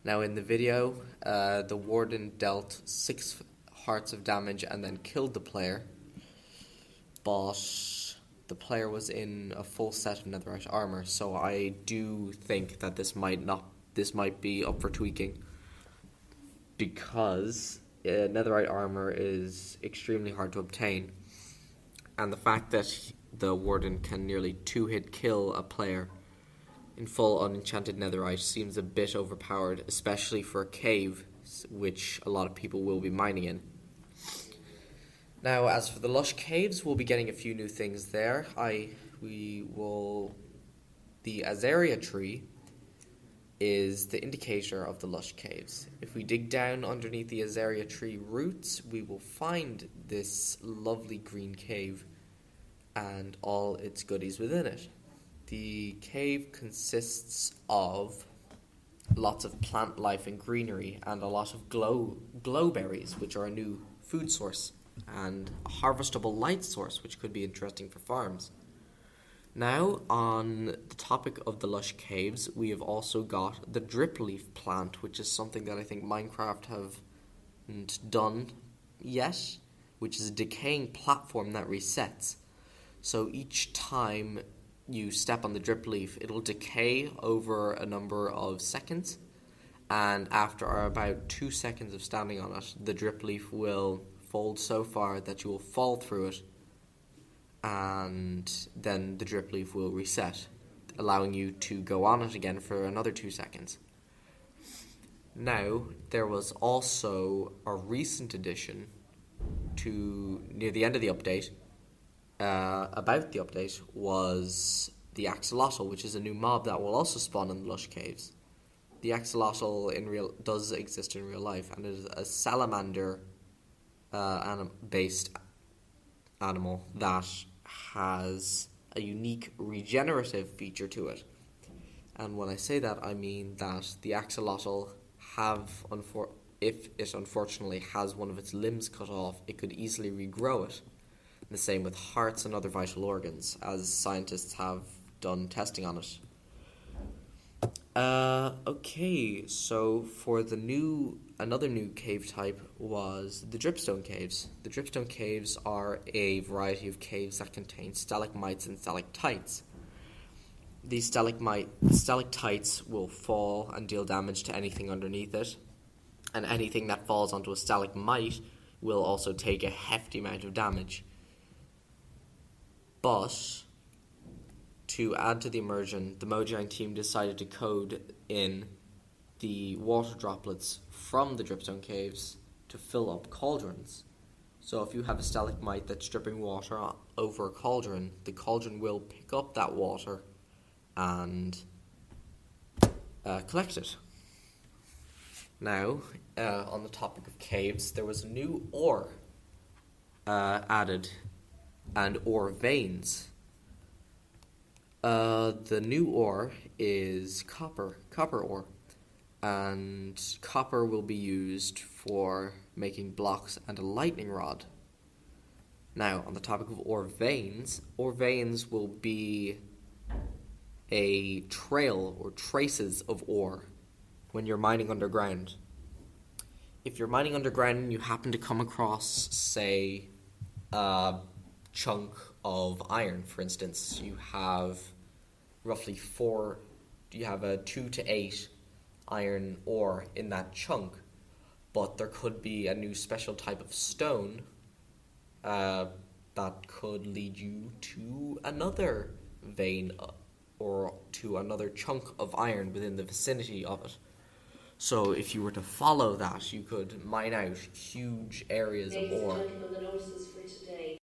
Now, in the video, the Warden dealt 6 hearts of damage and then killed the player, but the player was in a full set of netherite armor, so I do think that this might be up for tweaking, because netherite armor is extremely hard to obtain, and the fact that the Warden can nearly 2-hit kill a player in full unenchanted netherite seems a bit overpowered, especially for a cave, which a lot of people will be mining in. Now, as for the Lush Caves, we'll be getting a few new things there. The Azaria tree is the indicator of the Lush Caves. If we dig down underneath the Azaria tree roots, we will find this lovely green cave and all its goodies within it. The cave consists of lots of plant life and greenery and a lot of glowberries, which are a new food source, and a harvestable light source, which could be interesting for farms. Now, on the topic of the Lush Caves, we have also got the drip leaf plant, which is something that I think Minecraft haven't done yet, which is a decaying platform that resets. So each time you step on the drip leaf, it'll decay over a number of seconds, and after about 2 seconds of standing on it, the drip leaf will fold so far that you will fall through it, and then the drip leaf will reset, allowing you to go on it again for another 2 seconds. Now, there was also a recent addition to near the end of the update. About the update was the axolotl, which is a new mob that will also spawn in the Lush Caves. The axolotl does exist in real life, and it is a salamander based animal that has a unique regenerative feature to it. And when I say that, I mean that the axolotl if it unfortunately has one of its limbs cut off, it could easily regrow it. The same with hearts and other vital organs, as scientists have done testing on it. Okay, so for another new cave type was the dripstone caves. The dripstone caves are a variety of caves that contain stalagmites and stalactites. These stalactites will fall and deal damage to anything underneath it, and anything that falls onto a stalagmite will also take a hefty amount of damage. But to add to the immersion, the Mojang team decided to code in the water droplets from the dripstone caves to fill up cauldrons. So if you have a stalagmite that's dripping water over a cauldron, the cauldron will pick up that water and collect it. Now, on the topic of caves, there was a new ore added, and ore veins. The new ore is copper ore, and copper will be used for making blocks and a lightning rod. Now, on the topic of ore veins will be a trail or traces of ore when you're mining underground. If you're mining underground and you happen to come across, say, a chunk of iron, for instance, you have roughly a 2 to 8 iron ore in that chunk, but there could be a new special type of stone that could lead you to another vein or to another chunk of iron within the vicinity of it. So if you were to follow that, you could mine out huge areas of ore. The notices for today.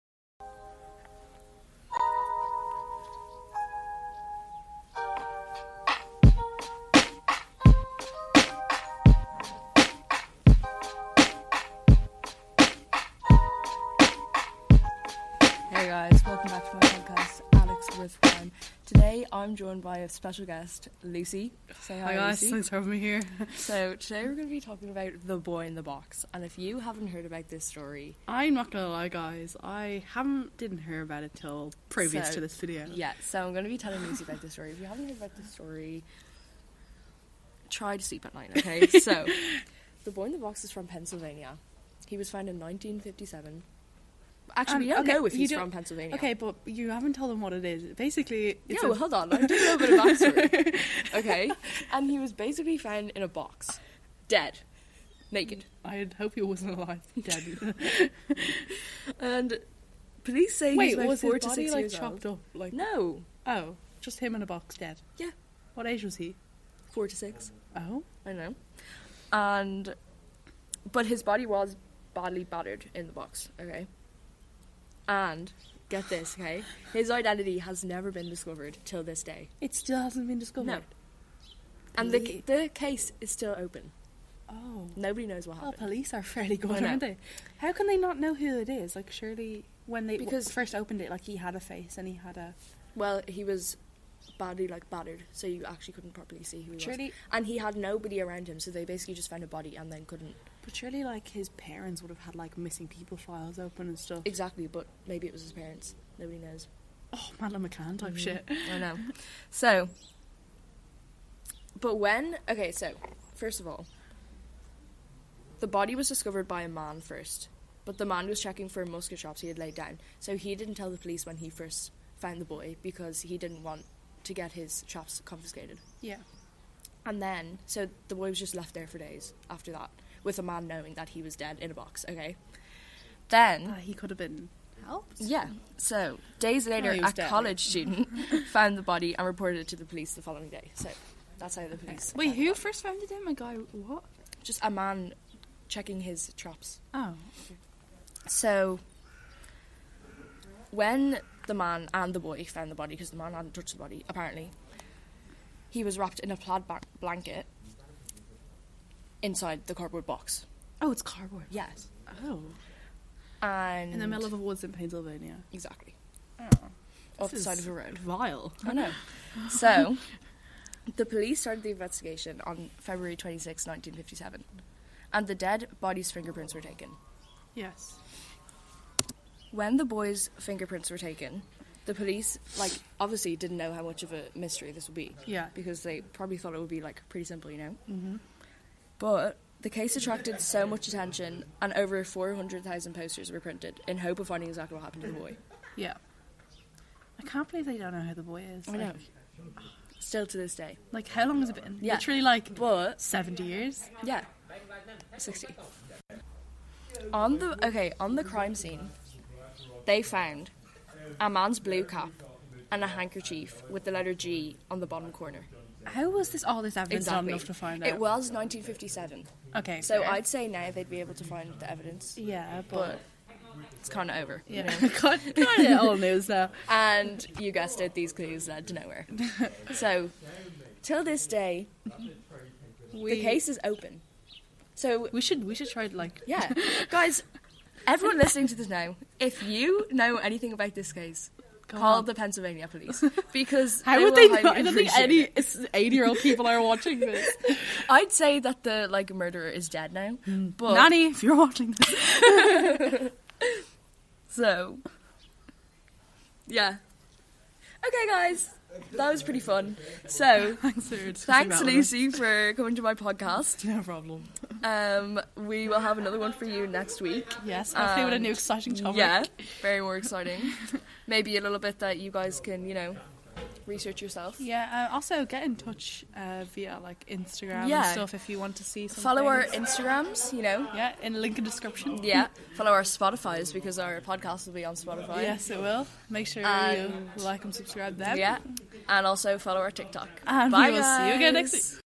Hey guys, welcome back to my podcast, Alex with Rhyme. Today I'm joined by a special guest, Lucy. Say hi, guys, Lucy. thanks for having me here. So today we're going to be talking about The Boy in the Box, and if you haven't heard about this story... I'm not going to lie guys, I didn't hear about it till previous to this video. Yeah, so I'm going to be telling Lucy about this story. If you haven't heard about this story, try to sleep at night, okay? So, The Boy in the Box is from Pennsylvania. He was found in 1957. Actually, we don't know if he's from Pennsylvania. Okay, but you haven't told them what it is. Basically, it's well, hold on. I'm doing a little bit of backstory. Okay? And he was basically found in a box. Dead. Naked. I'd hope he wasn't alive. Dead. And police say Wait, he's about was 4 his to body 6 like years chopped old. up? Like No. Oh, just him in a box, dead. Yeah. What age was he? 4 to 6. Oh. I know. But his body was badly battered in the box, okay? And, get this, okay? His identity has never been discovered till this day. It still hasn't been discovered? No. And the case is still open. Oh. Nobody knows what happened. Well, police are fairly good, I know. aren't they? How can they not know who it is? Like, surely when they Because- first opened it, like, he had a face and he had a... Well, he was badly, battered, so you actually couldn't properly see who he Surely- was. And he had nobody around him, so they basically just found a body and then couldn't... But surely, like, his parents would have had, like, missing people files open and stuff. Exactly, but maybe it was his parents. Nobody knows. Oh, Madeleine McCann type shit. I know. So, but first of all, the body was discovered by a man first, but the man was checking for musket shots he had laid down, so he didn't tell the police when he first found the boy because he didn't want to get his chops confiscated. Yeah. And then, so the boy was just left there for days after that, with a man knowing that he was dead in a box, okay? Then... he could have been helped? Yeah. So, days later, he was a dead. college student found the body and reported it to the police the following day. So, that's how the police... Wait, who first found it? A guy... What? Just a man checking his traps. Oh. So, when the man and the boy found the body, because the man hadn't touched the body, apparently, he was wrapped in a plaid blanket inside the cardboard box. Oh, it's cardboard? Yes. Oh. And... In the middle of the woods in Pennsylvania? Exactly. Oh. Off the side of a road. Vile. I know. So, the police started the investigation on February 26, 1957, and the dead body's fingerprints were taken. Yes. When the boy's fingerprints were taken, the police, obviously didn't know how much of a mystery this would be. Yeah. Because they probably thought it would be, pretty simple, you know? Mm-hmm. But the case attracted so much attention, and over 400,000 posters were printed in hope of finding exactly what happened to the boy. Yeah. I can't believe they don't know who the boy is. I know. Still to this day. Like, how long has it been? Yeah. Literally, but 70 years? Yeah. 60. On the crime scene, they found a man's blue cap and a handkerchief with the letter G on the bottom corner. How was this all this evidence not enough to find out? It was 1957. Okay. So fair. I'd say now they'd be able to find the evidence. Yeah, but it's kind of over. Yeah, you know? kind of old news now. And you guessed it, these clues led to nowhere. So, till this day, the case is open. So we should try guys, everyone listening to this now, if you know anything about this case, Call the Pennsylvania police. Because how would they know? I don't think any 80-year-old people are watching this. I'd say that the murderer is dead now. But Nanny, if you're watching this. So, yeah. Okay, guys. That was pretty fun. So, thanks Lucy for coming to my podcast. No problem. We will have another one for you next week. Yes, hopefully with a new exciting topic. Yeah, very more exciting. Maybe a little bit that you guys can, research yourself. Yeah, also get in touch via Instagram and stuff if you want to see something. Follow our Instagrams, Yeah, in link in description. Yeah, follow our Spotifys because our podcast will be on Spotify. Yes, it will. Make sure you like and subscribe them. Yeah, and also follow our TikTok. And bye, we will see you again next week.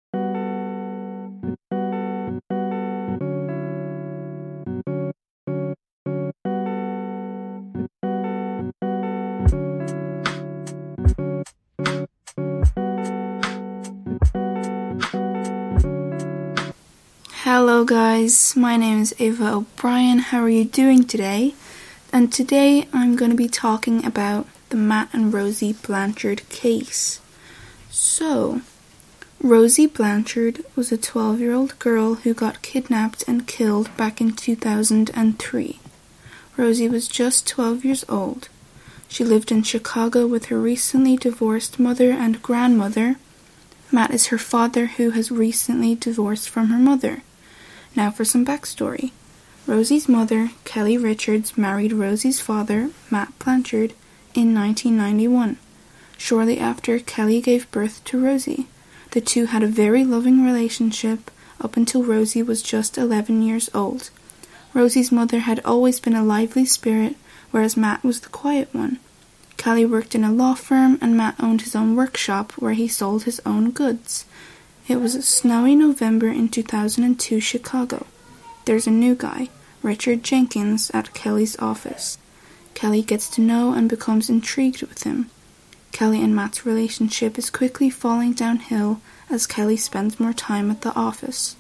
Hello guys, my name is Ava O'Brien. How are you doing today? And today I'm going to be talking about the Matt and Rosie Blanchard case. So, Rosie Blanchard was a 12-year-old girl who got kidnapped and killed back in 2003. Rosie was just 12 years old. She lived in Chicago with her recently divorced mother and grandmother. Matt is her father, who has recently divorced from her mother. Now for some backstory. Rosie's mother, Kelly Richards, married Rosie's father, Matt Blanchard, in 1991. Shortly after, Kelly gave birth to Rosie. The two had a very loving relationship up until Rosie was just 11 years old. Rosie's mother had always been a lively spirit, whereas Matt was the quiet one. Kelly worked in a law firm and Matt owned his own workshop where he sold his own goods. It was a snowy November in 2002 Chicago. There's a new guy, Richard Jenkins, at Kelly's office. Kelly gets to know and becomes intrigued with him. Kelly and Matt's relationship is quickly falling downhill as Kelly spends more time at the office.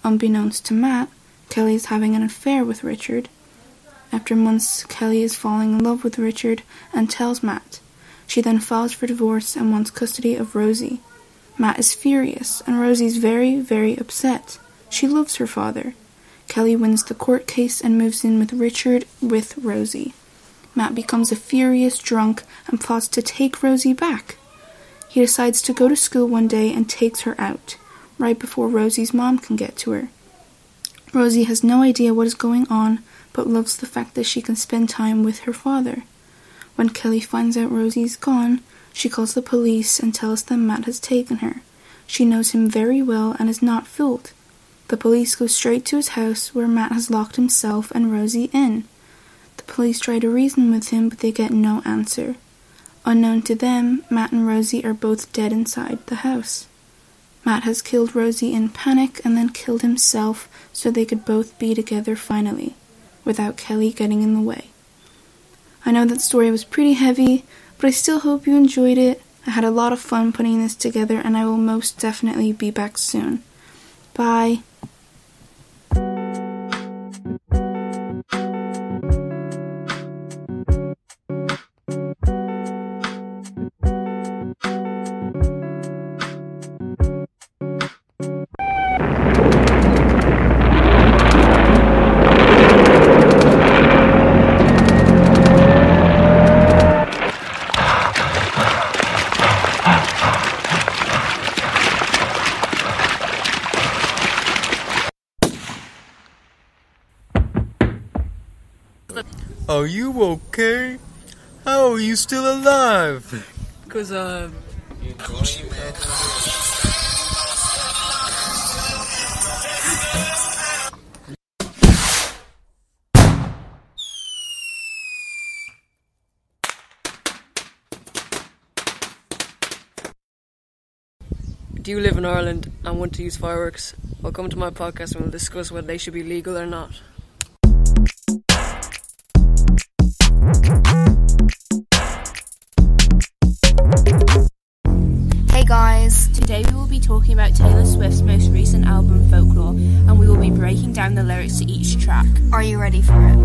Unbeknownst to Matt, Kelly is having an affair with Richard. After months, Kelly is falling in love with Richard and tells Matt. She then files for divorce and wants custody of Rosie. Matt is furious, and Rosie's very, very upset. She loves her father. Kelly wins the court case and moves in with Richard with Rosie. Matt becomes a furious drunk and plots to take Rosie back. He decides to go to school one day and takes her out, right before Rosie's mom can get to her. Rosie has no idea what is going on, but loves the fact that she can spend time with her father. When Kelly finds out Rosie's gone, she calls the police and tells them Matt has taken her. She knows him very well and is not fooled. The police go straight to his house where Matt has locked himself and Rosie in. The police try to reason with him, but they get no answer. Unknown to them, Matt and Rosie are both dead inside the house. Matt has killed Rosie in panic and then killed himself so they could both be together finally, without Kelly getting in the way. I know that story was pretty heavy, but I still hope you enjoyed it. I had a lot of fun putting this together, and I will most definitely be back soon. Bye. Are you okay? How are you still alive? Because, Do you live in Ireland and want to use fireworks? Welcome to my podcast and we'll discuss whether they should be legal or not. Hey guys, today we will be talking about Taylor Swift's most recent album Folklore, and we will be breaking down the lyrics to each track. Are you ready for it?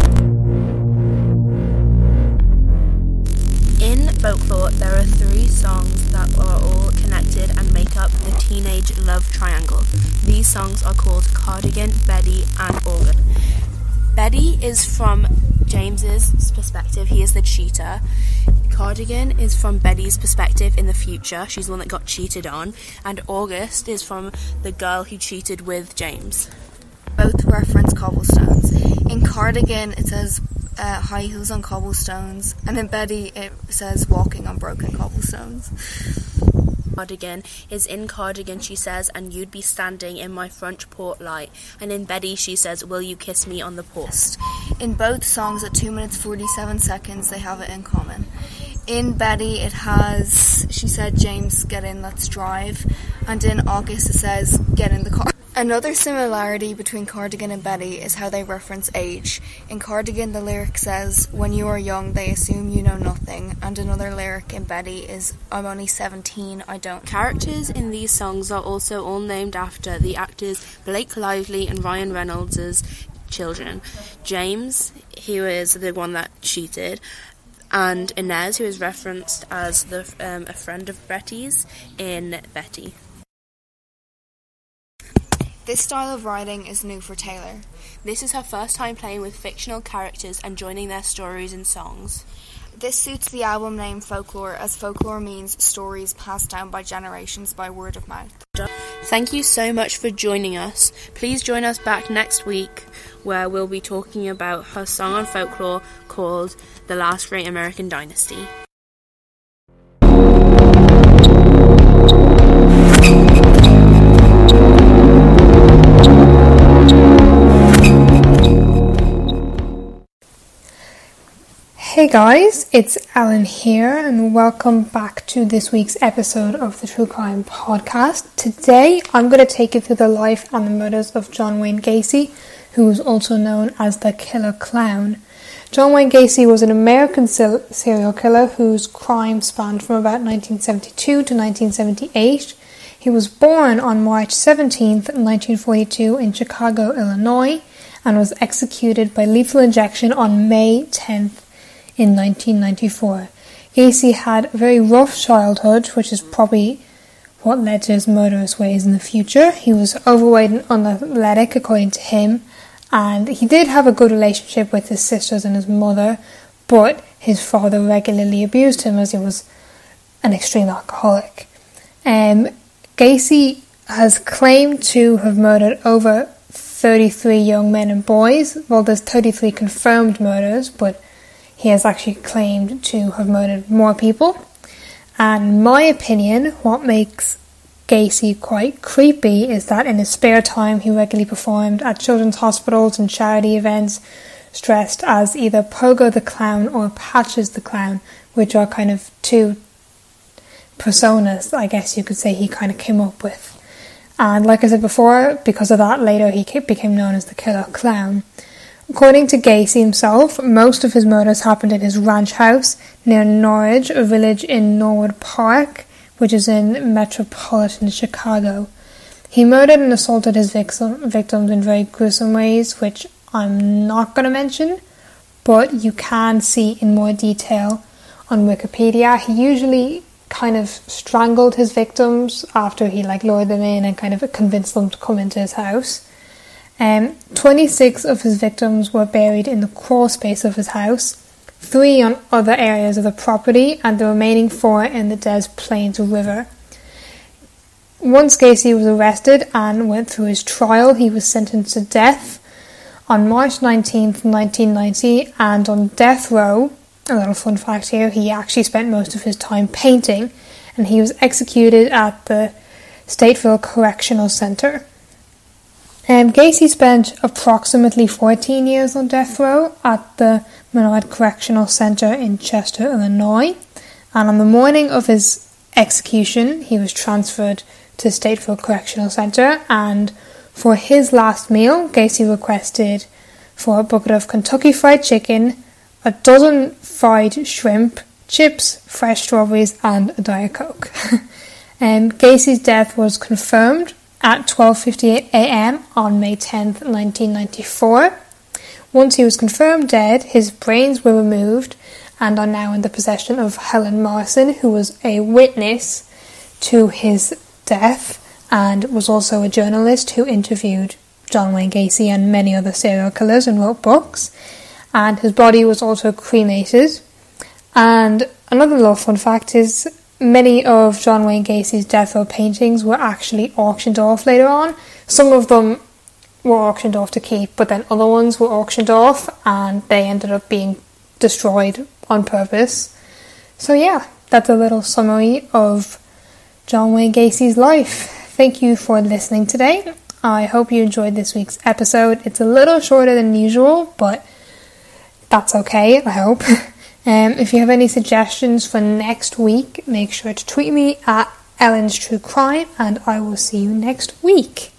In folklore, there are 3 songs that are all connected and make up the teenage love triangle. These songs are called Cardigan, Betty, and August. Betty is from James's perspective, he is the cheater. Cardigan is from Betty's perspective in the future, she's the one that got cheated on. And August is from the girl who cheated with James. Both reference cobblestones. In Cardigan it says high heels on cobblestones, and in Betty it says walking on broken cobblestones. Cardigan is in Cardigan, she says, and you'd be standing in my front port light. And in Betty she says, will you kiss me on the port? In both songs at 2 minutes 47 seconds they have it in common. In Betty it has, she said, James, get in, let's drive. And in August it says, get in the car. Another similarity between Cardigan and Betty is how they reference age. In Cardigan the lyric says, when you are young they assume you know nothing, and another lyric in Betty is, I'm only 17, I don't. Characters in these songs are also all named after the actors Blake Lively and Ryan Reynolds' children. James, who is the one that cheated, and Inez, who is referenced as a friend of Betty's in Betty. This style of writing is new for Taylor. This is her first time playing with fictional characters and joining their stories in songs. This suits the album name Folklore, as folklore means stories passed down by generations by word of mouth. Thank you so much for joining us. Please join us back next week where we'll be talking about her song on folklore called The Last Great American Dynasty. Hey guys, it's Ellen here and welcome back to this week's episode of the True Crime Podcast. Today I'm going to take you through the life and the murders of John Wayne Gacy, who is also known as the Killer Clown. John Wayne Gacy was an American serial killer whose crime spanned from about 1972 to 1978. He was born on March 17th, 1942 in Chicago, Illinois, and was executed by lethal injection on May 10th. In 1994. Gacy had a very rough childhood, which is probably what led to his murderous ways in the future. He was overweight and unathletic, according to him, and he did have a good relationship with his sisters and his mother, but his father regularly abused him as he was an extreme alcoholic. Gacy has claimed to have murdered over 33 young men and boys. Well, there's 33 confirmed murders, but he has actually claimed to have murdered more people. And in my opinion, what makes Gacy quite creepy is that in his spare time he regularly performed at children's hospitals and charity events, dressed as either Pogo the Clown or Patches the Clown, which are kind of two personas, I guess you could say, he kind of came up with. And like I said before, because of that, later he became known as the Killer Clown. According to Gacy himself, most of his murders happened in his ranch house near Norridge, a village in Norwood Park, which is in metropolitan Chicago. He murdered and assaulted his victims in very gruesome ways, which I'm not going to mention, but you can see in more detail on Wikipedia. He usually kind of strangled his victims after he lured them in and kind of convinced them to come into his house. 26 of his victims were buried in the crawl space of his house, 3 on other areas of the property, and the remaining 4 in the Des Plaines River. Once Gacy was arrested and went through his trial, he was sentenced to death on March 19th, 1990, and on death row, a little fun fact here, he actually spent most of his time painting, and he was executed at the Stateville Correctional Center. Gacy spent approximately 14 years on death row at the Menard Correctional Center in Chester, Illinois, and on the morning of his execution he was transferred to Stateville Correctional Center, and for his last meal Gacy requested for a bucket of Kentucky Fried Chicken, a dozen fried shrimp, chips, fresh strawberries, and a Diet Coke. Gacy's death was confirmed at 12:58 a.m. on May 10th, 1994. Once he was confirmed dead, his brains were removed and are now in the possession of Helen Morrison, who was a witness to his death and was also a journalist who interviewed John Wayne Gacy and many other serial killers and wrote books. And his body was also cremated. And another little fun fact is many of John Wayne Gacy's death row paintings were actually auctioned off later on. Some of them were auctioned off to keep, but then other ones were auctioned off and they ended up being destroyed on purpose. So yeah, that's a little summary of John Wayne Gacy's life. Thank you for listening today. I hope you enjoyed this week's episode. It's a little shorter than usual, but that's okay, I hope. If you have any suggestions for next week, make sure to tweet me at Ellen's True Crime, and I will see you next week.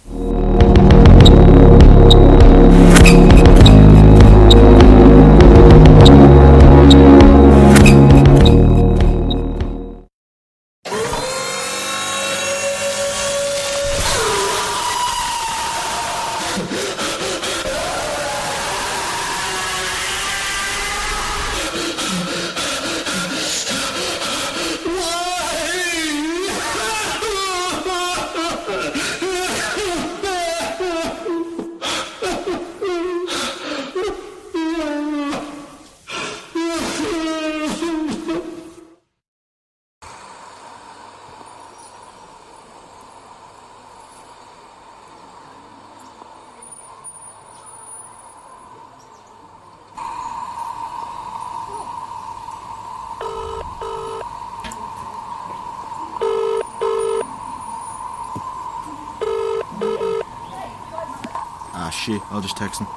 Shit, I'll just text him.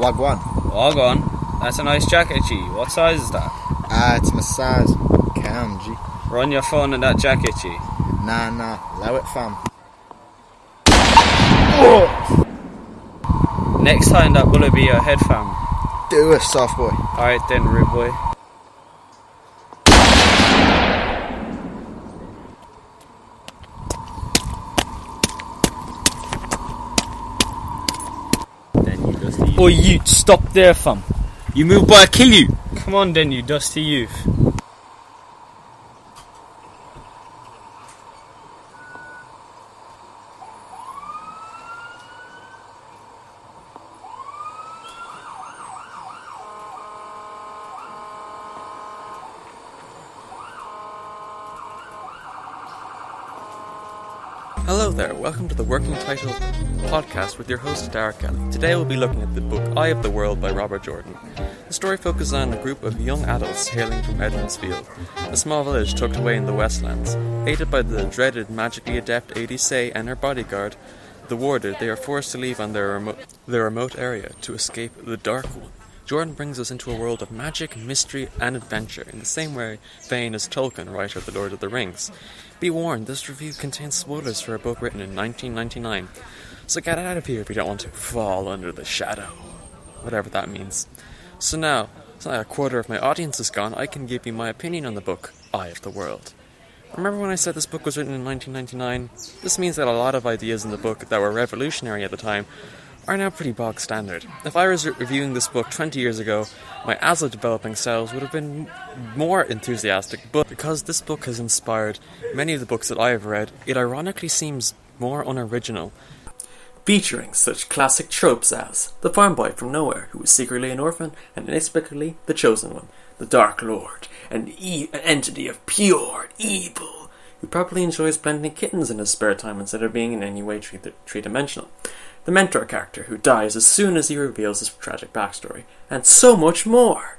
Wagwan. Wagwan? That's a nice jacket, G. What size is that? It's my size. Calm, G. Run your phone in that jacket, G. Nah, allow it, fam. Next time that will be your head, fam. Do it, soft boy. Alright then, rude boy. Then you dusty. Oi, you stop there, fam. You move, boy, I kill you. Come on, then, you dusty youth. Hello there, welcome to the Working Title podcast with your host Derek Kelly. Today we'll be looking at the book Eye of the World by Robert Jordan. The story focuses on a group of young adults hailing from Edmondsfield, a small village tucked away in the Westlands. Aided by the dreaded magically adept Adie Say and her bodyguard, the warder, they are forced to leave on their remote area to escape the Dark One. Jordan brings us into a world of magic, mystery, and adventure in the same vein as Tolkien, writer of The Lord of the Rings. Be warned, this review contains spoilers for a book written in 1999, so get out of here if you don't want to fall under the shadow, whatever that means. So now a quarter of my audience is gone, I can give you my opinion on the book Eye of the World. Remember when I said this book was written in 1999? This means that a lot of ideas in the book that were revolutionary at the time are now pretty bog standard. If I was reviewing this book 20 years ago, my as-a-developing selves would have been more enthusiastic, but because this book has inspired many of the books that I have read, it ironically seems more unoriginal. Featuring such classic tropes as the farm boy from nowhere who is secretly an orphan and inexplicably the chosen one, the Dark Lord, an entity of pure evil who probably enjoys blending kittens in his spare time instead of being in any way three-dimensional. The mentor character who dies as soon as he reveals his tragic backstory, and so much more.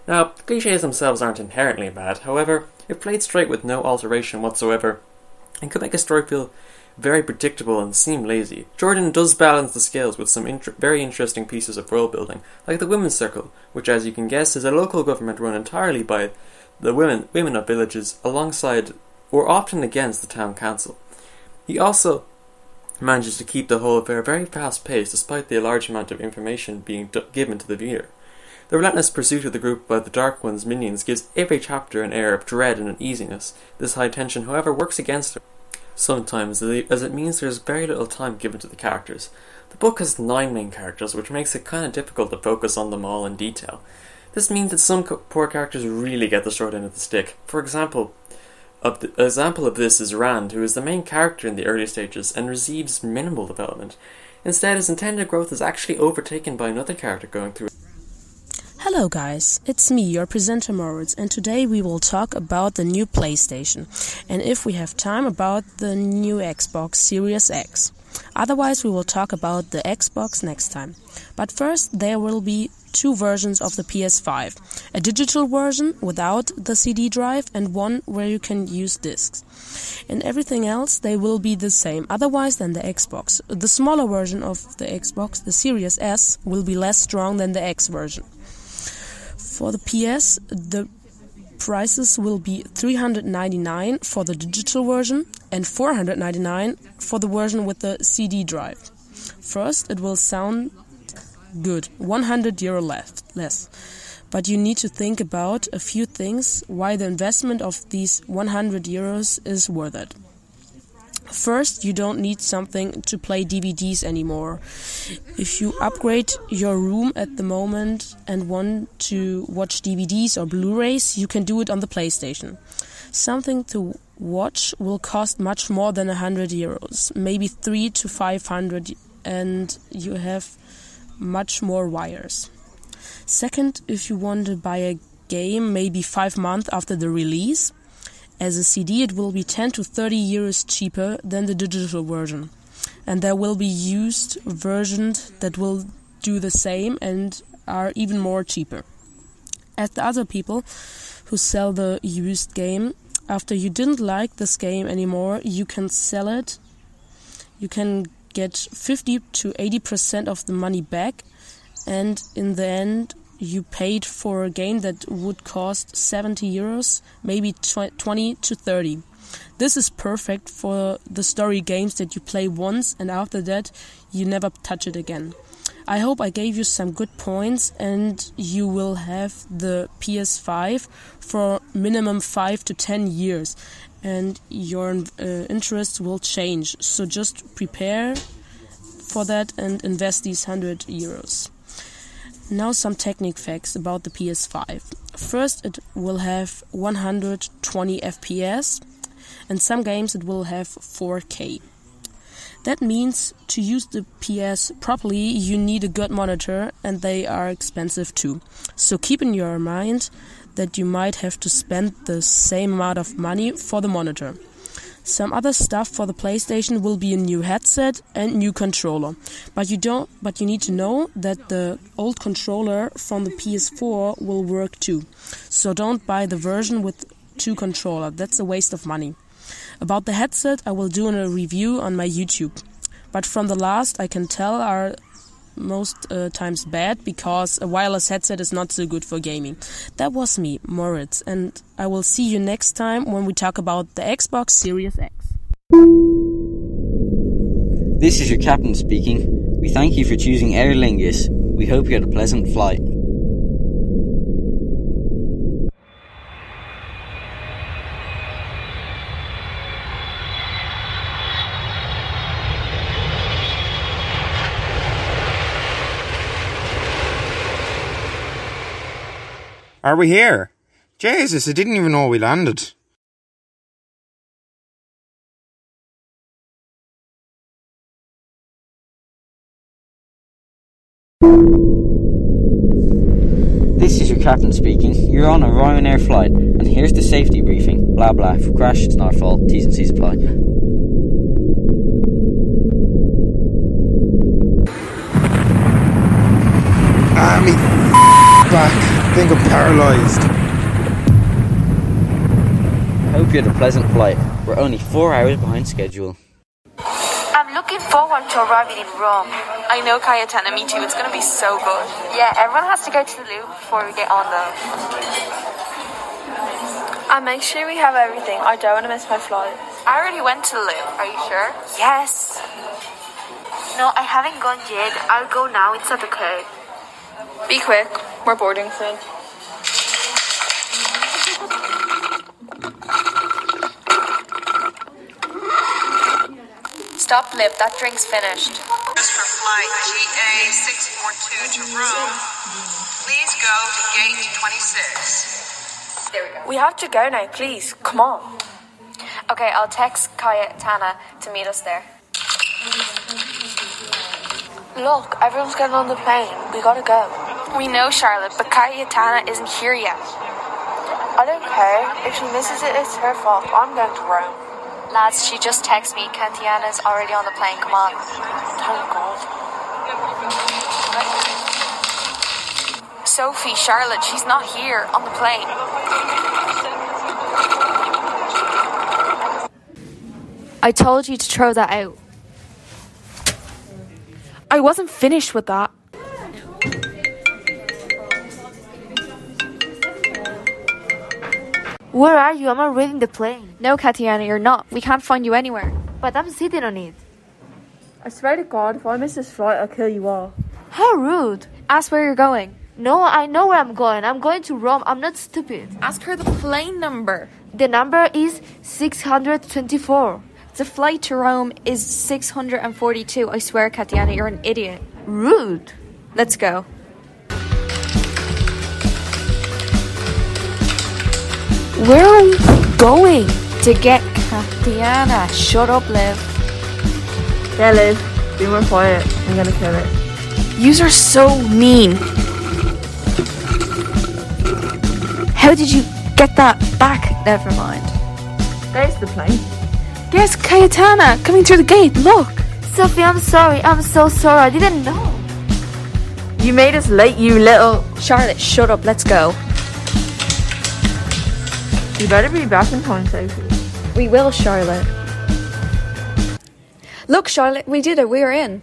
Now, cliches themselves aren't inherently bad, however, if played straight with no alteration whatsoever, it could make a story feel very predictable and seem lazy. Jordan does balance the scales with some very interesting pieces of world building, like the Women's Circle, which as you can guess is a local government run entirely by the women of villages alongside or often against the town council. He also manages to keep the whole affair very fast-paced despite the large amount of information being given to the viewer. The relentless pursuit of the group by the Dark One's minions gives every chapter an air of dread and uneasiness. This high tension, however, works against her sometimes, as it means there's very little time given to the characters. The book has 9 main characters, which makes it kind of difficult to focus on them all in detail. This means that some poor characters really get the short end of the stick. For example, an example of this is Rand, who is the main character in the early stages and receives minimal development. Instead, his intended growth is actually overtaken by another character going through. Hello guys, it's me, your presenter Moritz, and today we will talk about the new PlayStation, and if we have time, about the new Xbox Series X. Otherwise, we will talk about the Xbox next time. But first, there will be 2 versions of the PS5. A digital version without the CD drive and one where you can use discs. In everything else, they will be the same, otherwise than the Xbox. The smaller version of the Xbox, the Series S, will be less strong than the X version. For the PS, the prices will be $399 for the digital version and $499 for the version with the CD drive. First, it will sound good, €100 less. But you need to think about a few things why the investment of these €100 is worth it. First, you don't need something to play DVDs anymore. If you upgrade your room at the moment and want to watch DVDs or Blu-rays, you can do it on the PlayStation. Something to watch will cost much more than €100, maybe 300 to 500, and you have much more wires. Second, if you want to buy a game maybe 5 months after the release, as a CD it will be 10 to 30 euros cheaper than the digital version. And there will be used versions that will do the same and are even more cheaper. As the other people who sell the used game, after you didn't like this game anymore, you can sell it. You can get 50 to 80% of the money back, and in the end you paid for a game that would cost €70, maybe 20 to 30. This is perfect for the story games that you play once and after that you never touch it again. I hope I gave you some good points and you will have the PS5 for minimum 5 to 10 years and your interests will change. So just prepare for that and invest these €100. Now some technical facts about the PS5. First, it will have 120 FPS, and some games it will have 4K. That means to use the PS properly, you need a good monitor, and they are expensive too. So keep in your mind that you might have to spend the same amount of money for the monitor. Some other stuff for the PlayStation will be a new headset and new controller. But you need to know that the old controller from the PS4 will work too. So don't buy the version with 2 controllers. That's a waste of money. About the headset, I will do a review on my YouTube. But from the last, I can tell are most times bad, because a wireless headset is not so good for gaming. That was me, Moritz, and I will see you next time when we talk about the Xbox Series X. This is your captain speaking. We thank you for choosing Aer Lingus. We hope you had a pleasant flight. Are we here? Jesus, I didn't even know we landed. This is your captain speaking. You're on a Ryanair flight, and here's the safety briefing. Blah blah. If we crash, it's not our fault. T's and C's apply. Me back. I think I'm paralysed. Hope you had a pleasant flight. We're only 4 hours behind schedule. I'm looking forward to arriving in Rome. I know, Cayetana, me too. It's going to be so good. Yeah, everyone has to go to the Louvre before we get on though. And make sure we have everything. I don't want to miss my flight. I already went to the Louvre. Are you sure? Yes. No, I haven't gone yet. I'll go now. It's not okay. Be quick. We're boarding soon. Stop, Liv. That drink's finished. For flight GA642 to Rome, please go to gate 26. There we go. We have to go now, please. Come on. Okay, I'll text Cayetana to meet us there. Look, everyone's getting on the plane. We gotta go. We know, Charlotte, but Cayetana isn't here yet. I don't care. If she misses it, it's her fault. I'm going to Rome. Lads, she just texted me. Cayetana's already on the plane. Come on. Thank God. Sophie, Charlotte, she's not here on the plane. I told you to throw that out. I wasn't finished with that. Where are you? I'm already in the plane. No, Katiana, you're not. We can't find you anywhere. But I'm sitting on it. I swear to God, if I miss this flight, I'll kill you all. How rude. Ask where you're going. No, I know where I'm going. I'm going to Rome. I'm not stupid. Ask her the plane number. The number is 624. The flight to Rome is 642. I swear, Katiana, you're an idiot. Rude. Let's go. Where are we going? To get Katiana. Shut up, Liv. Yeah, Liv. Be more quiet. I'm gonna kill it. Yous are so mean. How did you get that back? Never mind. There's the plane. Yes, Cayetana, coming through the gate, look. Sophie, I'm sorry. I'm so sorry. I didn't know. You made us late, you little... Charlotte, shut up. Let's go. You better be back in time, Sophie. We will, Charlotte. Look, Charlotte, we did it. We are in.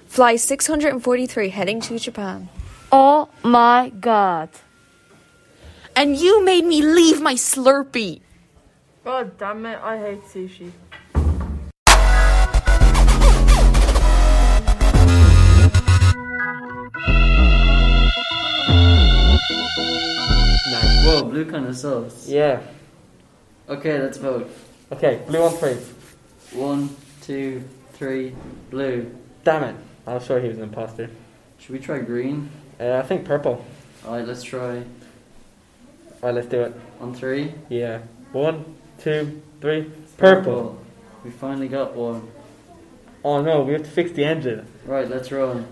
Fly 643 heading to Japan. Oh my God. And you made me leave my Slurpee. God damn it, I hate sushi. Nice. Whoa, blue kind of sauce. Yeah. Okay, let's vote. Okay, blue on 3. 1, 2, 3, blue. Damn it. I was sure he was an imposter. Should we try green? I think purple. Alright, let's try. Alright, let's do it. On 3? Yeah. 1, 2, 3. Purple. We finally got one. Oh no, we have to fix the engine. Right, let's run.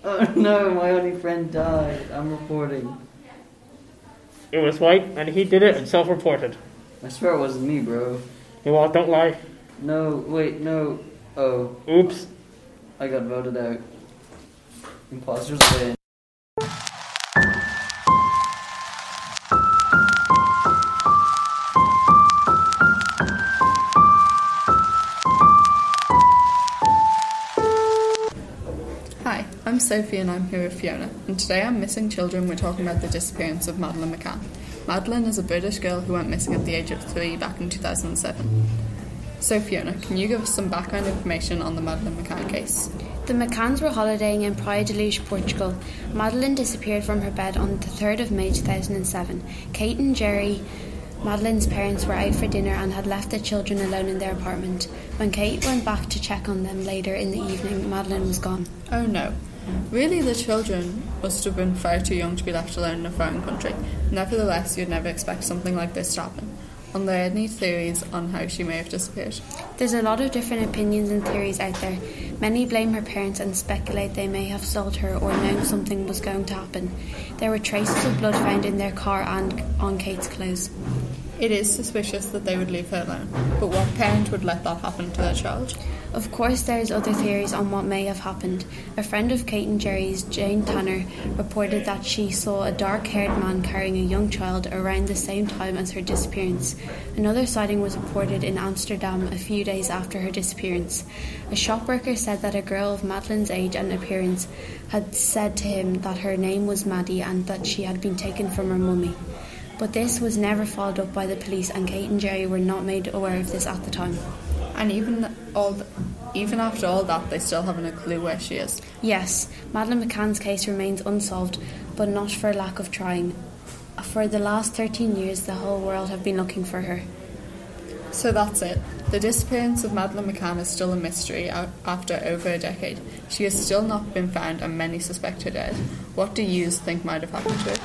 Oh no, my only friend died. I'm reporting. It was white and he did it and self-reported. I swear it wasn't me, bro. You what? Don't lie. No, wait, no. Oh. Oops. I got voted out. Imposters win. Hi, I'm Sophie and I'm here with Fiona, and today on Missing Children we're talking about the disappearance of Madeleine McCann. Madeleine is a British girl who went missing at the age of 3 back in 2007. So Fiona, can you give us some background information on the Madeleine McCann case? The McCanns were holidaying in Praia de Luz, Portugal. Madeleine disappeared from her bed on the 3rd of May 2007. Kate and Jerry, Madeleine's parents, were out for dinner and had left the children alone in their apartment. When Kate went back to check on them later in the evening, Madeleine was gone. Oh no. Really, the children must have been far too young to be left alone in a foreign country. Nevertheless, you'd never expect something like this to happen. Are there any theories on how she may have disappeared? There's a lot of different opinions and theories out there. Many blame her parents and speculate they may have sold her or known something was going to happen. There were traces of blood found in their car and on Kate's clothes. It is suspicious that they would leave her alone, but what parent would let that happen to their child? Of course, there's other theories on what may have happened. A friend of Kate and Jerry's, Jane Tanner, reported that she saw a dark-haired man carrying a young child around the same time as her disappearance. Another sighting was reported in Amsterdam a few days after her disappearance. A shop worker said that a girl of Madeleine's age and appearance had said to him that her name was Maddie and that she had been taken from her mummy. But this was never followed up by the police, and Kate and Jerry were not made aware of this at the time. And even Even after all that, they still haven't a clue where she is. Yes, Madeleine McCann's case remains unsolved, but not for lack of trying. For the last 13 years, the whole world have been looking for her. So that's it. The disappearance of Madeleine McCann is still a mystery after over a decade. She has still not been found and many suspect her dead. What do you think might have happened to her?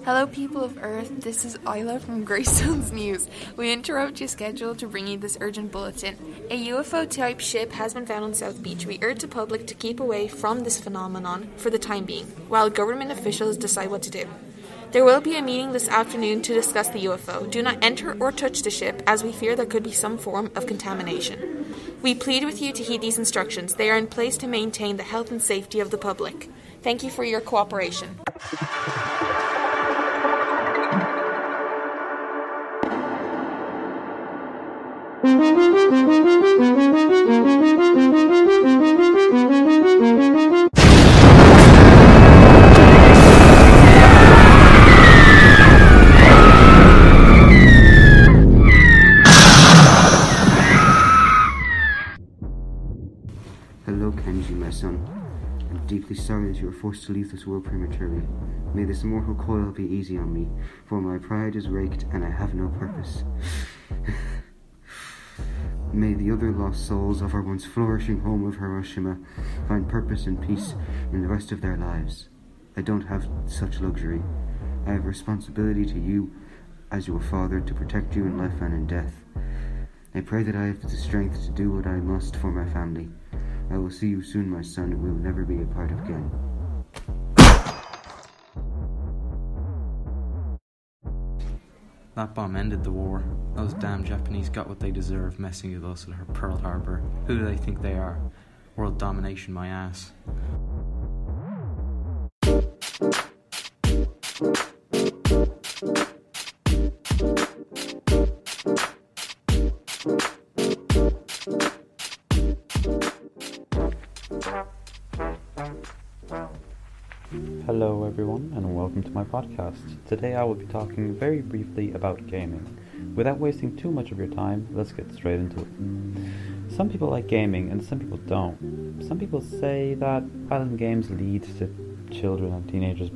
Hello people of Earth, this is Isla from Greystones News. We interrupt your schedule to bring you this urgent bulletin. A UFO-type ship has been found on South Beach. We urge the public to keep away from this phenomenon for the time being, while government officials decide what to do. There will be a meeting this afternoon to discuss the UFO. Do not enter or touch the ship, as we fear there could be some form of contamination. We plead with you to heed these instructions. They are in place to maintain the health and safety of the public. Thank you for your cooperation. Hello, Kenji, my son. I'm deeply sorry that you were forced to leave this world prematurely. May this immortal coil be easy on me, for my pride is raked and I have no purpose. May the other lost souls of our once flourishing home of Hiroshima find purpose and peace in the rest of their lives. I don't have such luxury. I have a responsibility to you as your father to protect you in life and in death. I pray that I have the strength to do what I must for my family. I will see you soon, my son. We will never be apart again. That bomb ended the war. Those damn Japanese got what they deserve, messing with us at Pearl Harbor. Who do they think they are? World domination, my ass. Hello everyone and welcome to my podcast. Today I will be talking very briefly about gaming. Without wasting too much of your time, let's get straight into it. Some people like gaming and some people don't. Some people say that violent games lead children and teenagers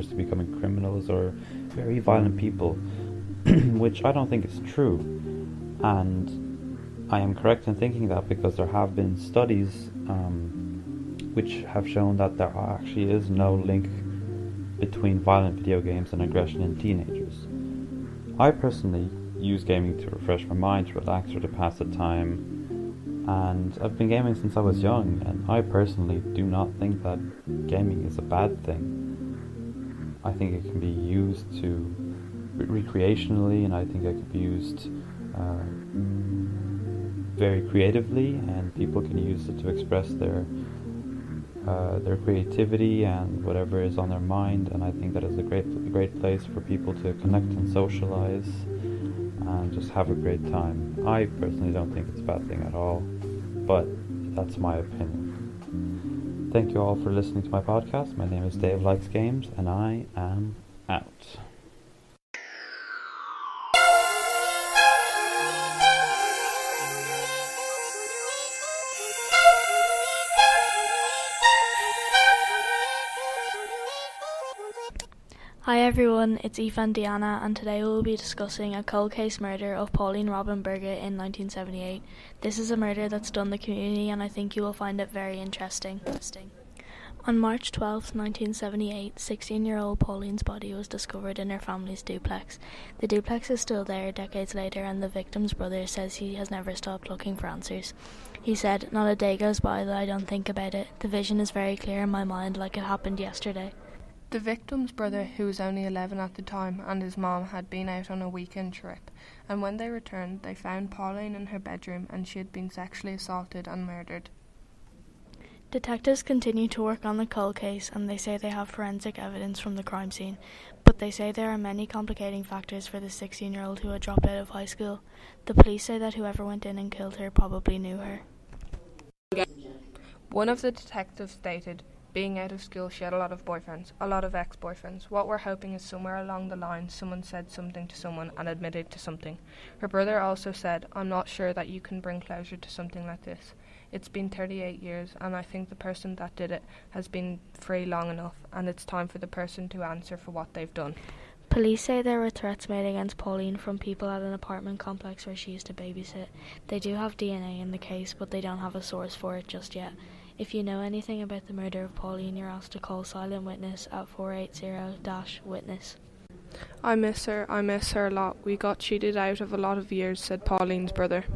to becoming criminals or very violent people, which I don't think is true. And I am correct in thinking that because there have been studies which have shown that there actually is no link between violent video games and aggression in teenagers. I personally use gaming to refresh my mind, to relax, or to pass the time, and I've been gaming since I was young, and I personally do not think that gaming is a bad thing. I think it can be used to recreationally, and I think it can be used very creatively, and people can use it to express their creativity and whatever is on their mind, and I think that is a great place for people to connect and socialize and just have a great time. I personally don't think it's a bad thing at all, but that's my opinion. Thank you all for listening to my podcast. My name is Dave Likes Games, and I am out. Hi everyone, it's Aoife and Deanna, and today we will be discussing a cold case murder of Pauline Robin Burgett in 1978. This is a murder that stunned the community, and I think you will find it very interesting. On March 12, 1978, 16-year-old Pauline's body was discovered in her family's duplex. The duplex is still there decades later, and the victim's brother says he has never stopped looking for answers. He said, "Not a day goes by that I don't think about it. The vision is very clear in my mind, like it happened yesterday." The victim's brother, who was only 11 at the time, and his mom had been out on a weekend trip, and when they returned, they found Pauline in her bedroom and she had been sexually assaulted and murdered. Detectives continue to work on the cold case and they say they have forensic evidence from the crime scene, but they say there are many complicating factors for the 16-year-old who had dropped out of high school. The police say that whoever went in and killed her probably knew her. One of the detectives stated, being out of school, she had a lot of boyfriends, a lot of ex-boyfriends. What we're hoping is somewhere along the line someone said something to someone and admitted to something. Her brother also said, I'm not sure that you can bring closure to something like this. It's been 38 years and I think the person that did it has been free long enough and it's time for the person to answer for what they've done. Police say there were threats made against Pauline from people at an apartment complex where she used to babysit. They do have DNA in the case, but they don't have a source for it just yet. If you know anything about the murder of Pauline, you're asked to call Silent Witness at 480-WITNESS. I miss her a lot. We got cheated out of a lot of years, said Pauline's brother.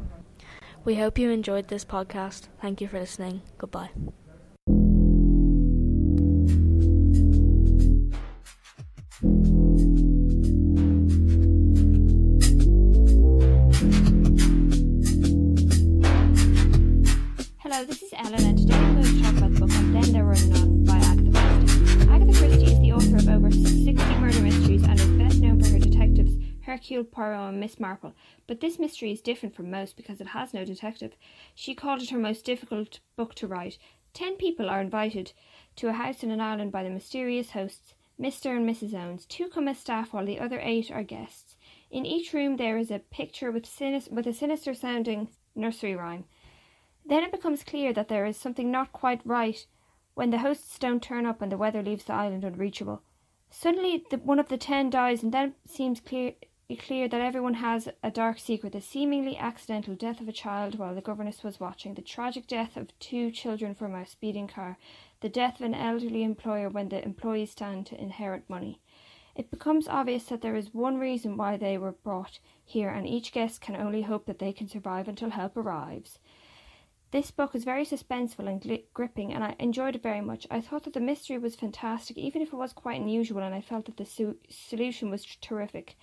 We hope you enjoyed this podcast. Thank you for listening. Goodbye. Hello, this is Ellen, and today I'm going to talk about the book And Then There Were None by Agatha Christie. Agatha Christie is the author of over 60 murder mysteries and is best known for her detectives Hercule Poirot and Miss Marple. But this mystery is different from most because it has no detective. She called it her most difficult book to write. 10 people are invited to a house in an island by the mysterious hosts, Mr. and Mrs. Owens. 2 come as staff while the other 8 are guests. In each room there is a picture with a sinister-sounding nursery rhyme. Then it becomes clear that there is something not quite right when the hosts don't turn up and the weather leaves the island unreachable. Suddenly one of the 10 dies, and then it seems clear that everyone has a dark secret: the seemingly accidental death of a child while the governess was watching, the tragic death of 2 children from a speeding car, the death of an elderly employer when the employees stand to inherit money. It becomes obvious that there is one reason why they were brought here, and each guest can only hope that they can survive until help arrives. This book is very suspenseful and gripping, and I enjoyed it very much. I thought that the mystery was fantastic, even if it was quite unusual, and I felt that the solution was terrific.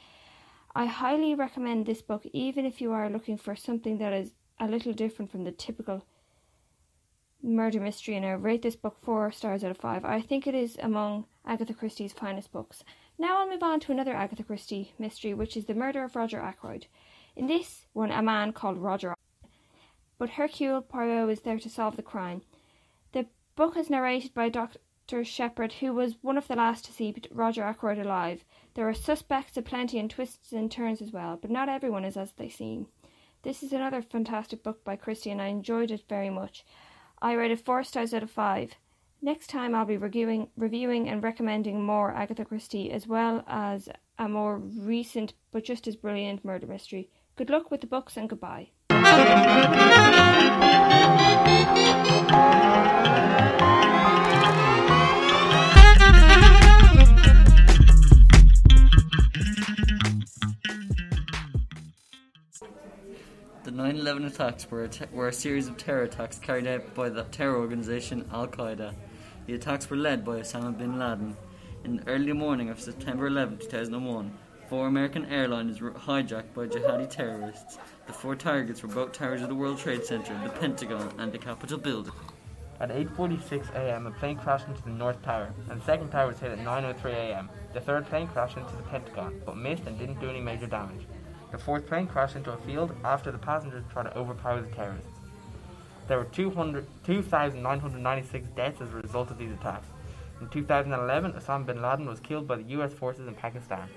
I highly recommend this book, even if you are looking for something that is a little different from the typical murder mystery, and I rate this book 4 stars out of 5. I think it is among Agatha Christie's finest books. Now I'll move on to another Agatha Christie mystery, which is The Murder of Roger Ackroyd. In this one, a man called Roger, but Hercule Poirot is there to solve the crime. The book is narrated by Dr. Shepherd, who was one of the last to see Roger Ackroyd alive. There are suspects aplenty and twists and turns as well, but not everyone is as they seem. This is another fantastic book by Christie, and I enjoyed it very much. I rate it 4 stars out of 5. Next time I'll be reviewing and recommending more Agatha Christie, as well as a more recent but just as brilliant murder mystery. Good luck with the books and goodbye. The 9/11 attacks were a series of terror attacks carried out by the terror organization Al-Qaeda. The attacks were led by Osama bin Laden. In the early morning of September 11, 2001, 4 American airliners were hijacked by jihadi terrorists. The 4 targets were both towers of the World Trade Center, the Pentagon, and the Capitol building. At 8:46 a.m. a plane crashed into the North Tower, and the second tower was hit at 9:03 a.m. The third plane crashed into the Pentagon, but missed and didn't do any major damage. The fourth plane crashed into a field after the passengers tried to overpower the terrorists. There were 2,996 deaths as a result of these attacks. In 2011, Osama bin Laden was killed by the US forces in Pakistan.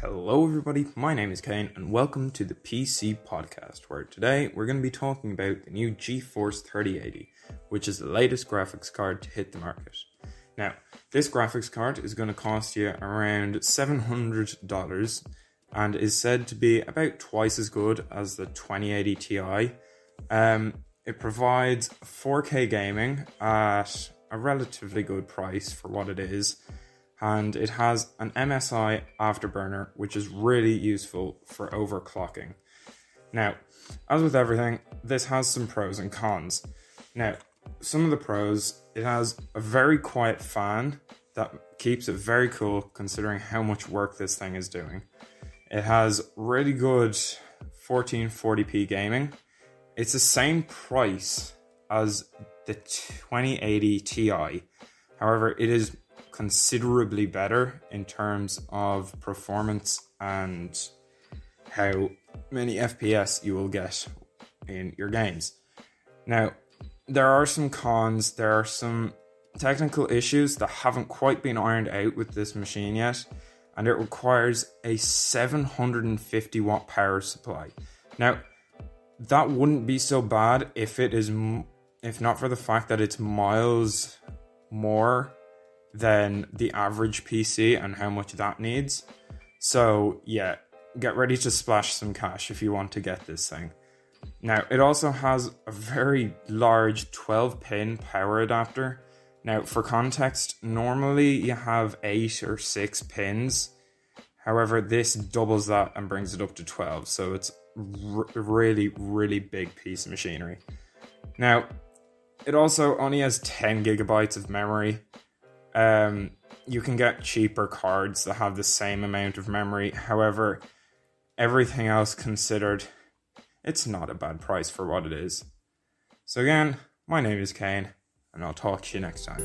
Hello everybody, my name is Kane and welcome to the PC Podcast, where today we're going to be talking about the new GeForce 3080, which is the latest graphics card to hit the market. Now, this graphics card is going to cost you around $700 and is said to be about twice as good as the 2080 Ti. It provides 4K gaming at a relatively good price for what it is, and it has an MSI afterburner, which is really useful for overclocking. Now, as with everything, this has some pros and cons. Now, some of the pros, it has a very quiet fan that keeps it very cool considering how much work this thing is doing. It has really good 1440p gaming. It's the same price as the 2080 Ti. However, it is considerably better in terms of performance and how many FPS you will get in your games. Now, there are some cons, there are some technical issues that haven't quite been ironed out with this machine yet, and it requires a 750 watt power supply. Now, that wouldn't be so bad if not for the fact that it's miles more than the average PC and how much that needs. So yeah, get ready to splash some cash if you want to get this thing. Now, it also has a very large 12-pin power adapter. Now, for context, normally you have 8 or 6 pins. However, this doubles that and brings it up to 12. So it's really, really big piece of machinery. Now, it also only has 10 gigabytes of memory. You can get cheaper cards that have the same amount of memory. However, everything else considered, it's not a bad price for what it is. So again, my name is Kane, and I'll talk to you next time.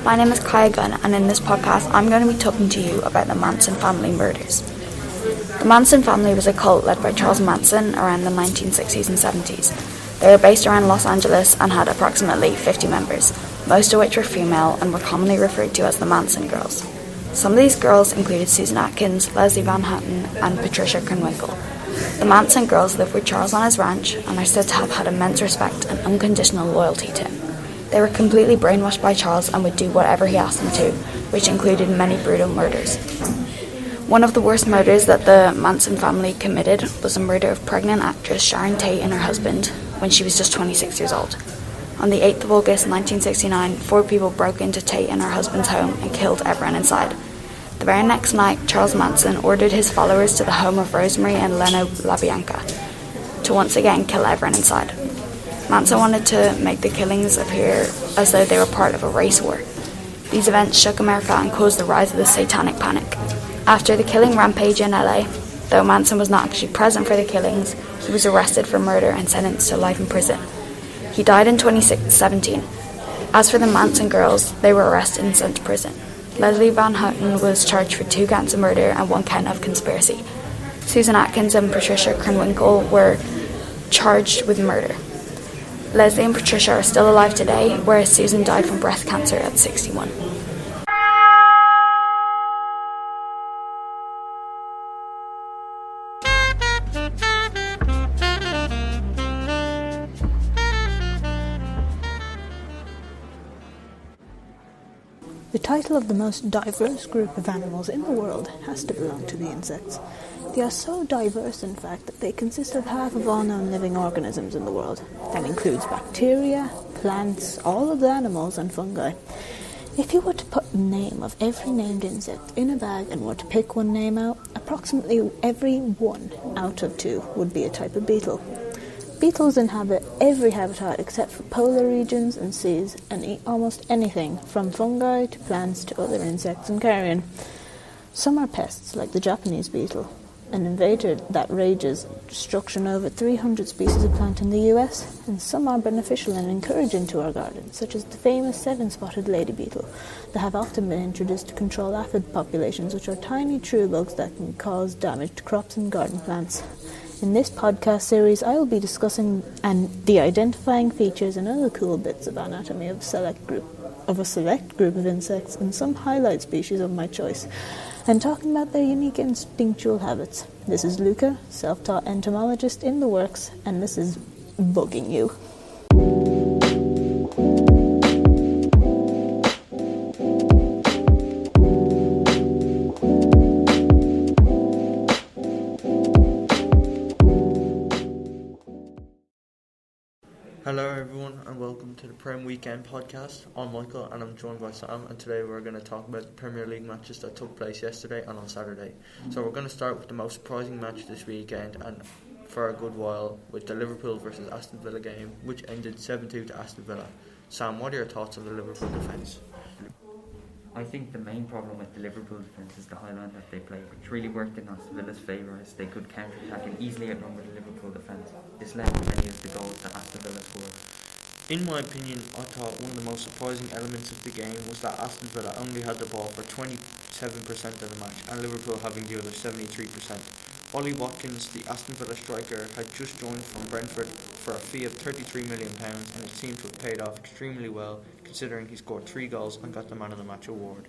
My name is Kaya Gunn, and in this podcast I'm going to be talking to you about the Manson family murders. The Manson family was a cult led by Charles Manson around the 1960s and 70s. They were based around Los Angeles and had approximately 50 members, most of which were female and were commonly referred to as the Manson girls. Some of these girls included Susan Atkins, Leslie Van Houten, and Patricia Krenwinkel. The Manson girls lived with Charles on his ranch and are said to have had immense respect and unconditional loyalty to him. They were completely brainwashed by Charles and would do whatever he asked them to, which included many brutal murders. One of the worst murders that the Manson family committed was the murder of pregnant actress Sharon Tate and her husband when she was just 26 years old. On the 8th of August 1969, 4 people broke into Tate and her husband's home and killed everyone inside. The very next night, Charles Manson ordered his followers to the home of Rosemary and Leno LaBianca to once again kill everyone inside. Manson wanted to make the killings appear as though they were part of a race war. These events shook America and caused the rise of the Satanic Panic. After the killing rampage in LA, though Manson was not actually present for the killings, he was arrested for murder and sentenced to life in prison. He died in 2017. As for the Manson girls, they were arrested and sent to prison. Leslie Van Houten was charged for 2 counts of murder and 1 count of conspiracy. Susan Atkins and Patricia Krenwinkel were charged with murder. Leslie and Patricia are still alive today, whereas Susan died from breast cancer at 61. The title of the most diverse group of animals in the world has to belong to the insects. They are so diverse, in fact, that they consist of half of all known living organisms in the world. That includes bacteria, plants, all of the animals, and fungi. If you were to put the name of every named insect in a bag and were to pick one name out, approximately every 1 out of 2 would be a type of beetle. Beetles inhabit every habitat except for polar regions and seas and eat almost anything, from fungi to plants to other insects and carrion. Some are pests, like the Japanese beetle, an invader that rages destruction over 300 species of plant in the US, and some are beneficial and encouraging to our gardens, such as the famous 7-spotted lady beetle, that have often been introduced to control aphid populations, which are tiny true bugs that can cause damage to crops and garden plants. In this podcast series, I will be discussing the identifying features and other cool bits of anatomy of a select group of insects and some highlight species of my choice, and talking about their unique instinctual habits. This is Luca, self-taught entomologist in the works, and this is Bugging You. welcome to the Prem Weekend podcast. I'm Michael and I'm joined by Sam, and today we're going to talk about the Premier League matches that took place yesterday and on Saturday. So we're going to start with the most surprising match this weekend and for a good while with the Liverpool versus Aston Villa game, which ended 7-2 to Aston Villa. Sam, what are your thoughts on the Liverpool defence? I think the main problem with the Liverpool defence is the high line that they play, which really worked in Aston Villa's favour as they could counter-attack and easily outnumber the Liverpool defence. This led to many of the goals that Aston Villa scored. In my opinion, I thought one of the most surprising elements of the game was that Aston Villa only had the ball for 27% of the match and Liverpool having the other 73%. Ollie Watkins, the Aston Villa striker, had just joined from Brentford for a fee of £33 million, and it seemed to have paid off extremely well considering he scored 3 goals and got the Man of the Match award.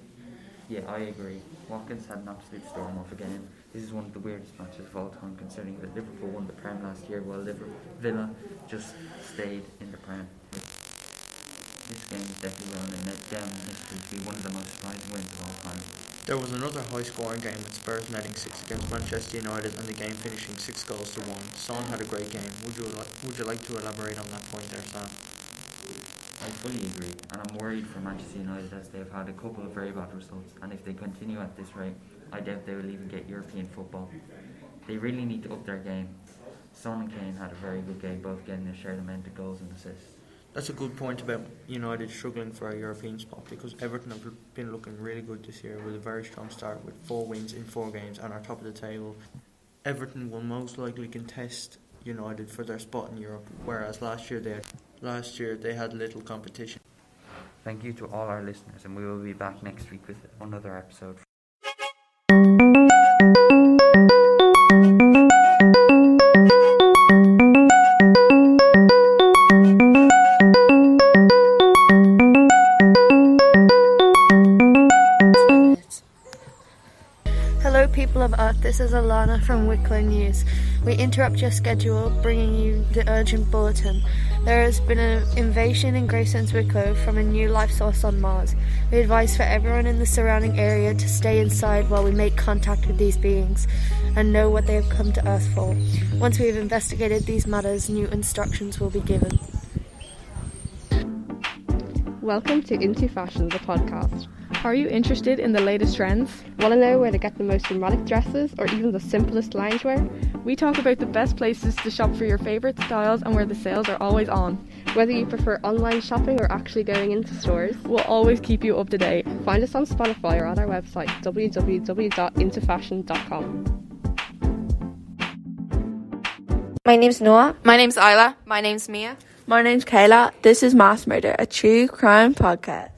Yeah, I agree. Watkins had an absolute storm of a game. This is one of the weirdest matches of all time considering that Liverpool won the Prem last year while Villa just stayed in the Prem. This game is definitely well down in history to be one of the most surprising wins of all time. There was another high-scoring game with Spurs netting 6 against Manchester United and the game finishing 6-1. Son had a great game. Would you like to elaborate on that point there, Sam? I fully agree, and I'm worried for Manchester United as they've had a couple of very bad results, and if they continue at this rate, I doubt they will even get European football. They really need to up their game. Son and Kane had a very good game, both getting a shared amount of goals and assists. That's a good point about United struggling for a European spot, because Everton have been looking really good this year with a very strong start with 4 wins in 4 games and are top of the table. Everton will most likely contest United for their spot in Europe, whereas last year they had little competition. Thank you to all our listeners, and we will be back next week with another episode. Hello people of Earth, this is Alana from Wicklow News. We interrupt your schedule bringing you the urgent bulletin. There has been an invasion in Greystones, Wicklow from a new life source on Mars. We advise for everyone in the surrounding area to stay inside while we make contact with these beings and know what they have come to Earth for. Once we have investigated these matters, new instructions will be given. Welcome to Into Fashion, the podcast. Are you interested in the latest trends? Want to know where to get the most dramatic dresses or even the simplest loungewear? We talk about the best places to shop for your favourite styles and where the sales are always on. Whether you prefer online shopping or actually going into stores, we'll always keep you up to date. Find us on Spotify or on our website www.intofashion.com. My name's Noah. My name's Isla. My name's Mia. My name's Kayla. This is Mass Murder, a true crime podcast.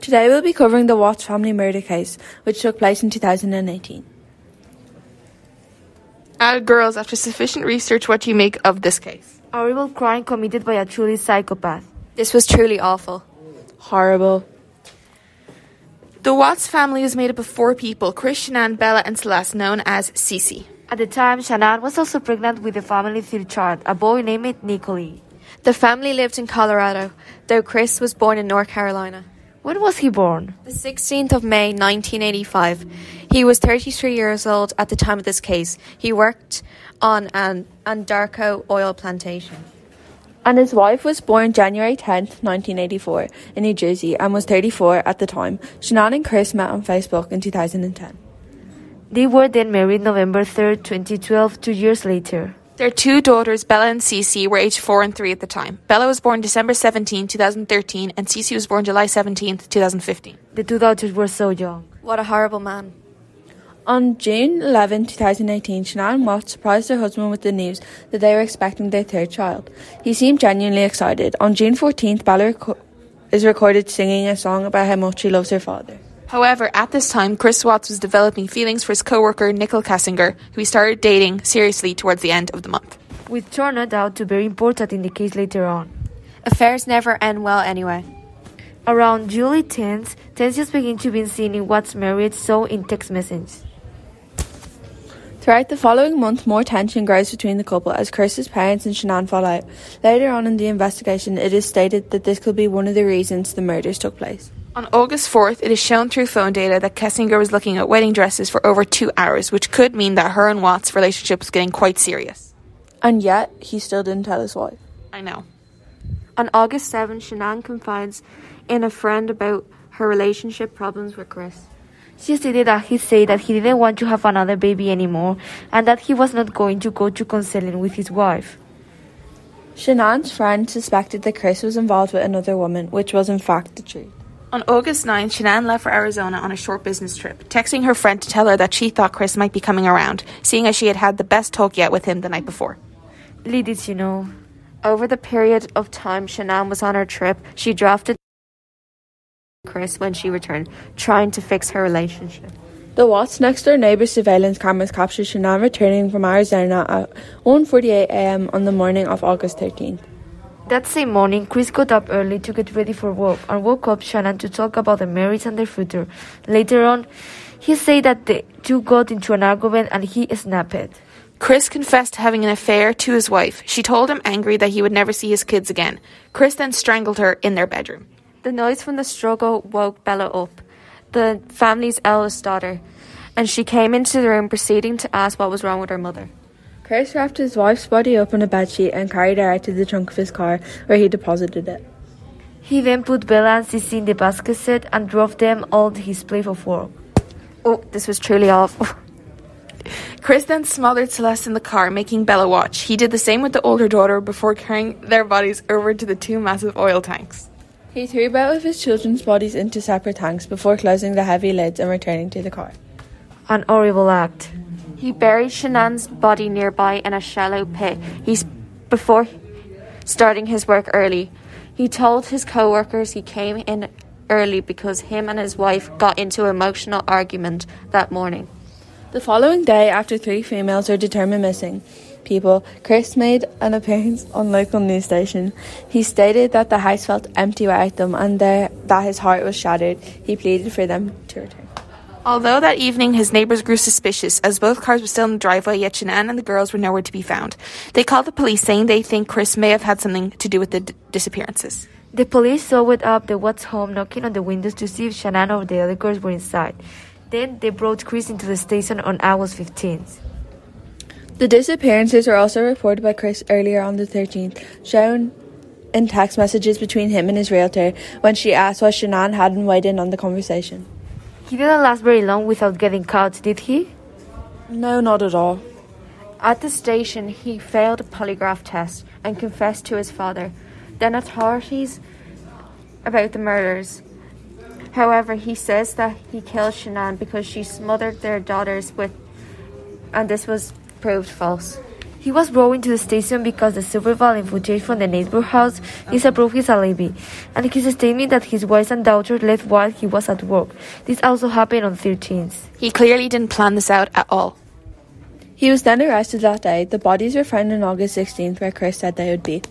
Today we'll be covering the Watts family murder case, which took place in 2018. Girls, after sufficient research, what do you make of this case? A horrible crime committed by a truly psychopath. This was truly awful. Horrible. The Watts family was made up of 4 people: Chris, Shanann, Bella and Celeste, known as Cece. At the time, Shanann was also pregnant with the family's 3rd child, a boy named Nicolai. The family lived in Colorado, though Chris was born in North Carolina. When was he born? The 16th of May, 1985. He was 33 years old at the time of this case. He worked on an Anadarko oil plantation. And his wife was born January 10th, 1984, in New Jersey, and was 34 at the time. Shanann and Chris met on Facebook in 2010. They were then married November 3rd, 2012, 2 years later. Their 2 daughters, Bella and Cece, were aged 4 and 3 at the time. Bella was born December 17, 2013, and Cece was born July 17, 2015. The 2 daughters were so young. What a horrible man. On June 11, 2018, Shanann and Watts surprised her husband with the news that they were expecting their 3rd child. He seemed genuinely excited. On June 14th, Bella is recorded singing a song about how much she loves her father. However, at this time, Chris Watts was developing feelings for his co-worker Nicole Kassinger, who he started dating seriously towards the end of the month. Which turned out to be very important in the case later on. Affairs never end well anyway. Around July 10th, tensions began to be seen in Watts' marriage, so in text messages. Throughout the following month, more tension grows between the couple as Chris's parents and Shanann fall out. Later on in the investigation, it is stated that this could be one of the reasons the murders took place. On August 4th, it is shown through phone data that Kessinger was looking at wedding dresses for over 2 hours, which could mean that her and Watts' relationship was getting quite serious. And yet, he still didn't tell his wife. I know. On August 7th, Shanann confides in a friend about her relationship problems with Chris. She stated that he said that he didn't want to have another baby anymore and that he was not going to go to counseling with his wife. Shanann's friend suspected that Chris was involved with another woman, which was in fact the truth. On August 9th, Shanann left for Arizona on a short business trip, texting her friend to tell her that she thought Chris might be coming around, seeing as she had had the best talk yet with him the night before. Little did you know, over the period of time Shanann was on her trip, she drafted Chris when she returned, trying to fix her relationship. The Watts next door neighbour surveillance cameras captured Shanann returning from Arizona at 1:48 a.m. on the morning of August 13th. That same morning, Chris got up early to get ready for work and woke up Shanann to talk about their marriage and their future. Later on, he said that the two got into an argument and he snapped. Chris confessed to having an affair to his wife. She told him angry that he would never see his kids again. Chris then strangled her in their bedroom. The noise from the struggle woke Bella up, the family's eldest daughter, and she came into the room proceeding to ask what was wrong with her mother. Chris wrapped his wife's body up in a bedsheet and carried her out to the trunk of his car, where he deposited it. He then put Bella and Sissy in the basket set and drove them all to his place of work. Oh, this was truly awful. Chris then smothered Celeste in the car, making Bella watch. He did the same with the older daughter before carrying their bodies over to the two massive oil tanks. He threw both of his children's bodies into separate tanks before closing the heavy lids and returning to the car. An horrible act. He buried Shanann's body nearby in a shallow pit before starting his work early. He told his co-workers he came in early because him and his wife got into an emotional argument that morning. The following day, after 3 females were determined missing people, Chris made an appearance on local news station. He stated that the house felt empty without them and that his heart was shattered. He pleaded for them to return. Although that evening his neighbours grew suspicious, as both cars were still in the driveway, yet Shanann and the girls were nowhere to be found. They called the police, saying they think Chris may have had something to do with the disappearances. The police followed up the Watts home, knocking on the windows to see if Shanann or the other girls were inside. Then they brought Chris into the station on August 15th. The disappearances were also reported by Chris earlier on the 13th, shown in text messages between him and his realtor when she asked why Shanann hadn't weighed in on the conversation. He didn't last very long without getting caught, did he? No, not at all. At the station, he failed a polygraph test and confessed to his father. Then authorities about the murders. However, he says that he killed Shanann because she smothered their daughters and this was proved false. He was brought into the station because the surveillance footage from the neighbor house disproved his alibi, and his statement that his wife and daughter left while he was at work. This also happened on 13th. He clearly didn't plan this out at all. He was then arrested that day. The bodies were found on August 16th, where Chris said they would be.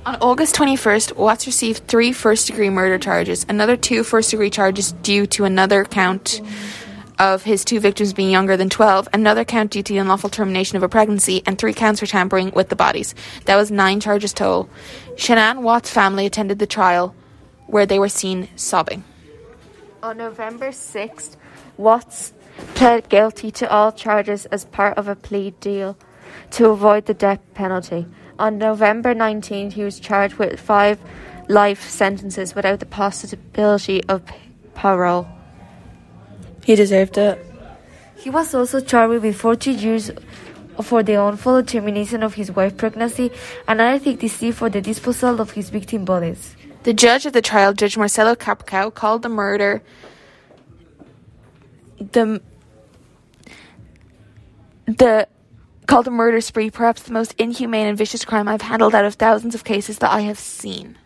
On August 21st, Watts received 3 first-degree murder charges, another 2 first-degree charges due to another count of his 2 victims being younger than 12, another count due to the unlawful termination of a pregnancy, and 3 counts for tampering with the bodies. That was 9 charges total. Shanann Watts' family attended the trial, where they were seen sobbing. On November 6th, Watts pled guilty to all charges as part of a plea deal to avoid the death penalty. On November 19th, he was charged with 5 life sentences without the possibility of parole. He deserved it. He was also charged with 40 years for the unlawful termination of his wife's pregnancy and another 50 for the disposal of his victim bodies. The judge of the trial, Judge Marcelo Caprico, called the murder spree perhaps the most inhumane and vicious crime I've handled out of thousands of cases that I have seen.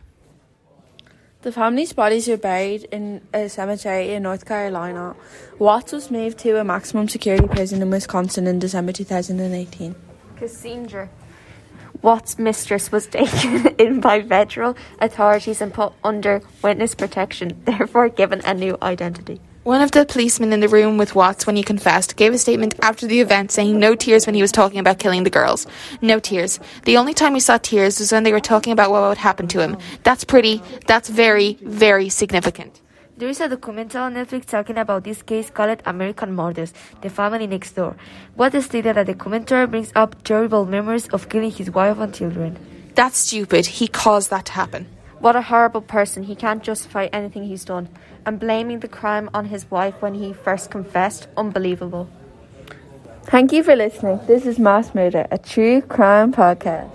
The family's bodies were buried in a cemetery in North Carolina. Watts was moved to a maximum security prison in Wisconsin in December 2018. Cassandra, Watts' mistress, was taken in by federal authorities and put under witness protection, therefore given a new identity. One of the policemen in the room with Watts when he confessed gave a statement after the event saying no tears when he was talking about killing the girls. No tears. The only time we saw tears was when they were talking about what would happen to him. That's very, very significant. There is a documentary on Netflix talking about this case called American Murders, The Family Next Door. What stated that the documentary brings up terrible memories of killing his wife and children. That's stupid. He caused that to happen. What a horrible person. He can't justify anything he's done. And blaming the crime on his wife when he first confessed, unbelievable. Thank you for listening. This is Mass Murder, a true crime podcast.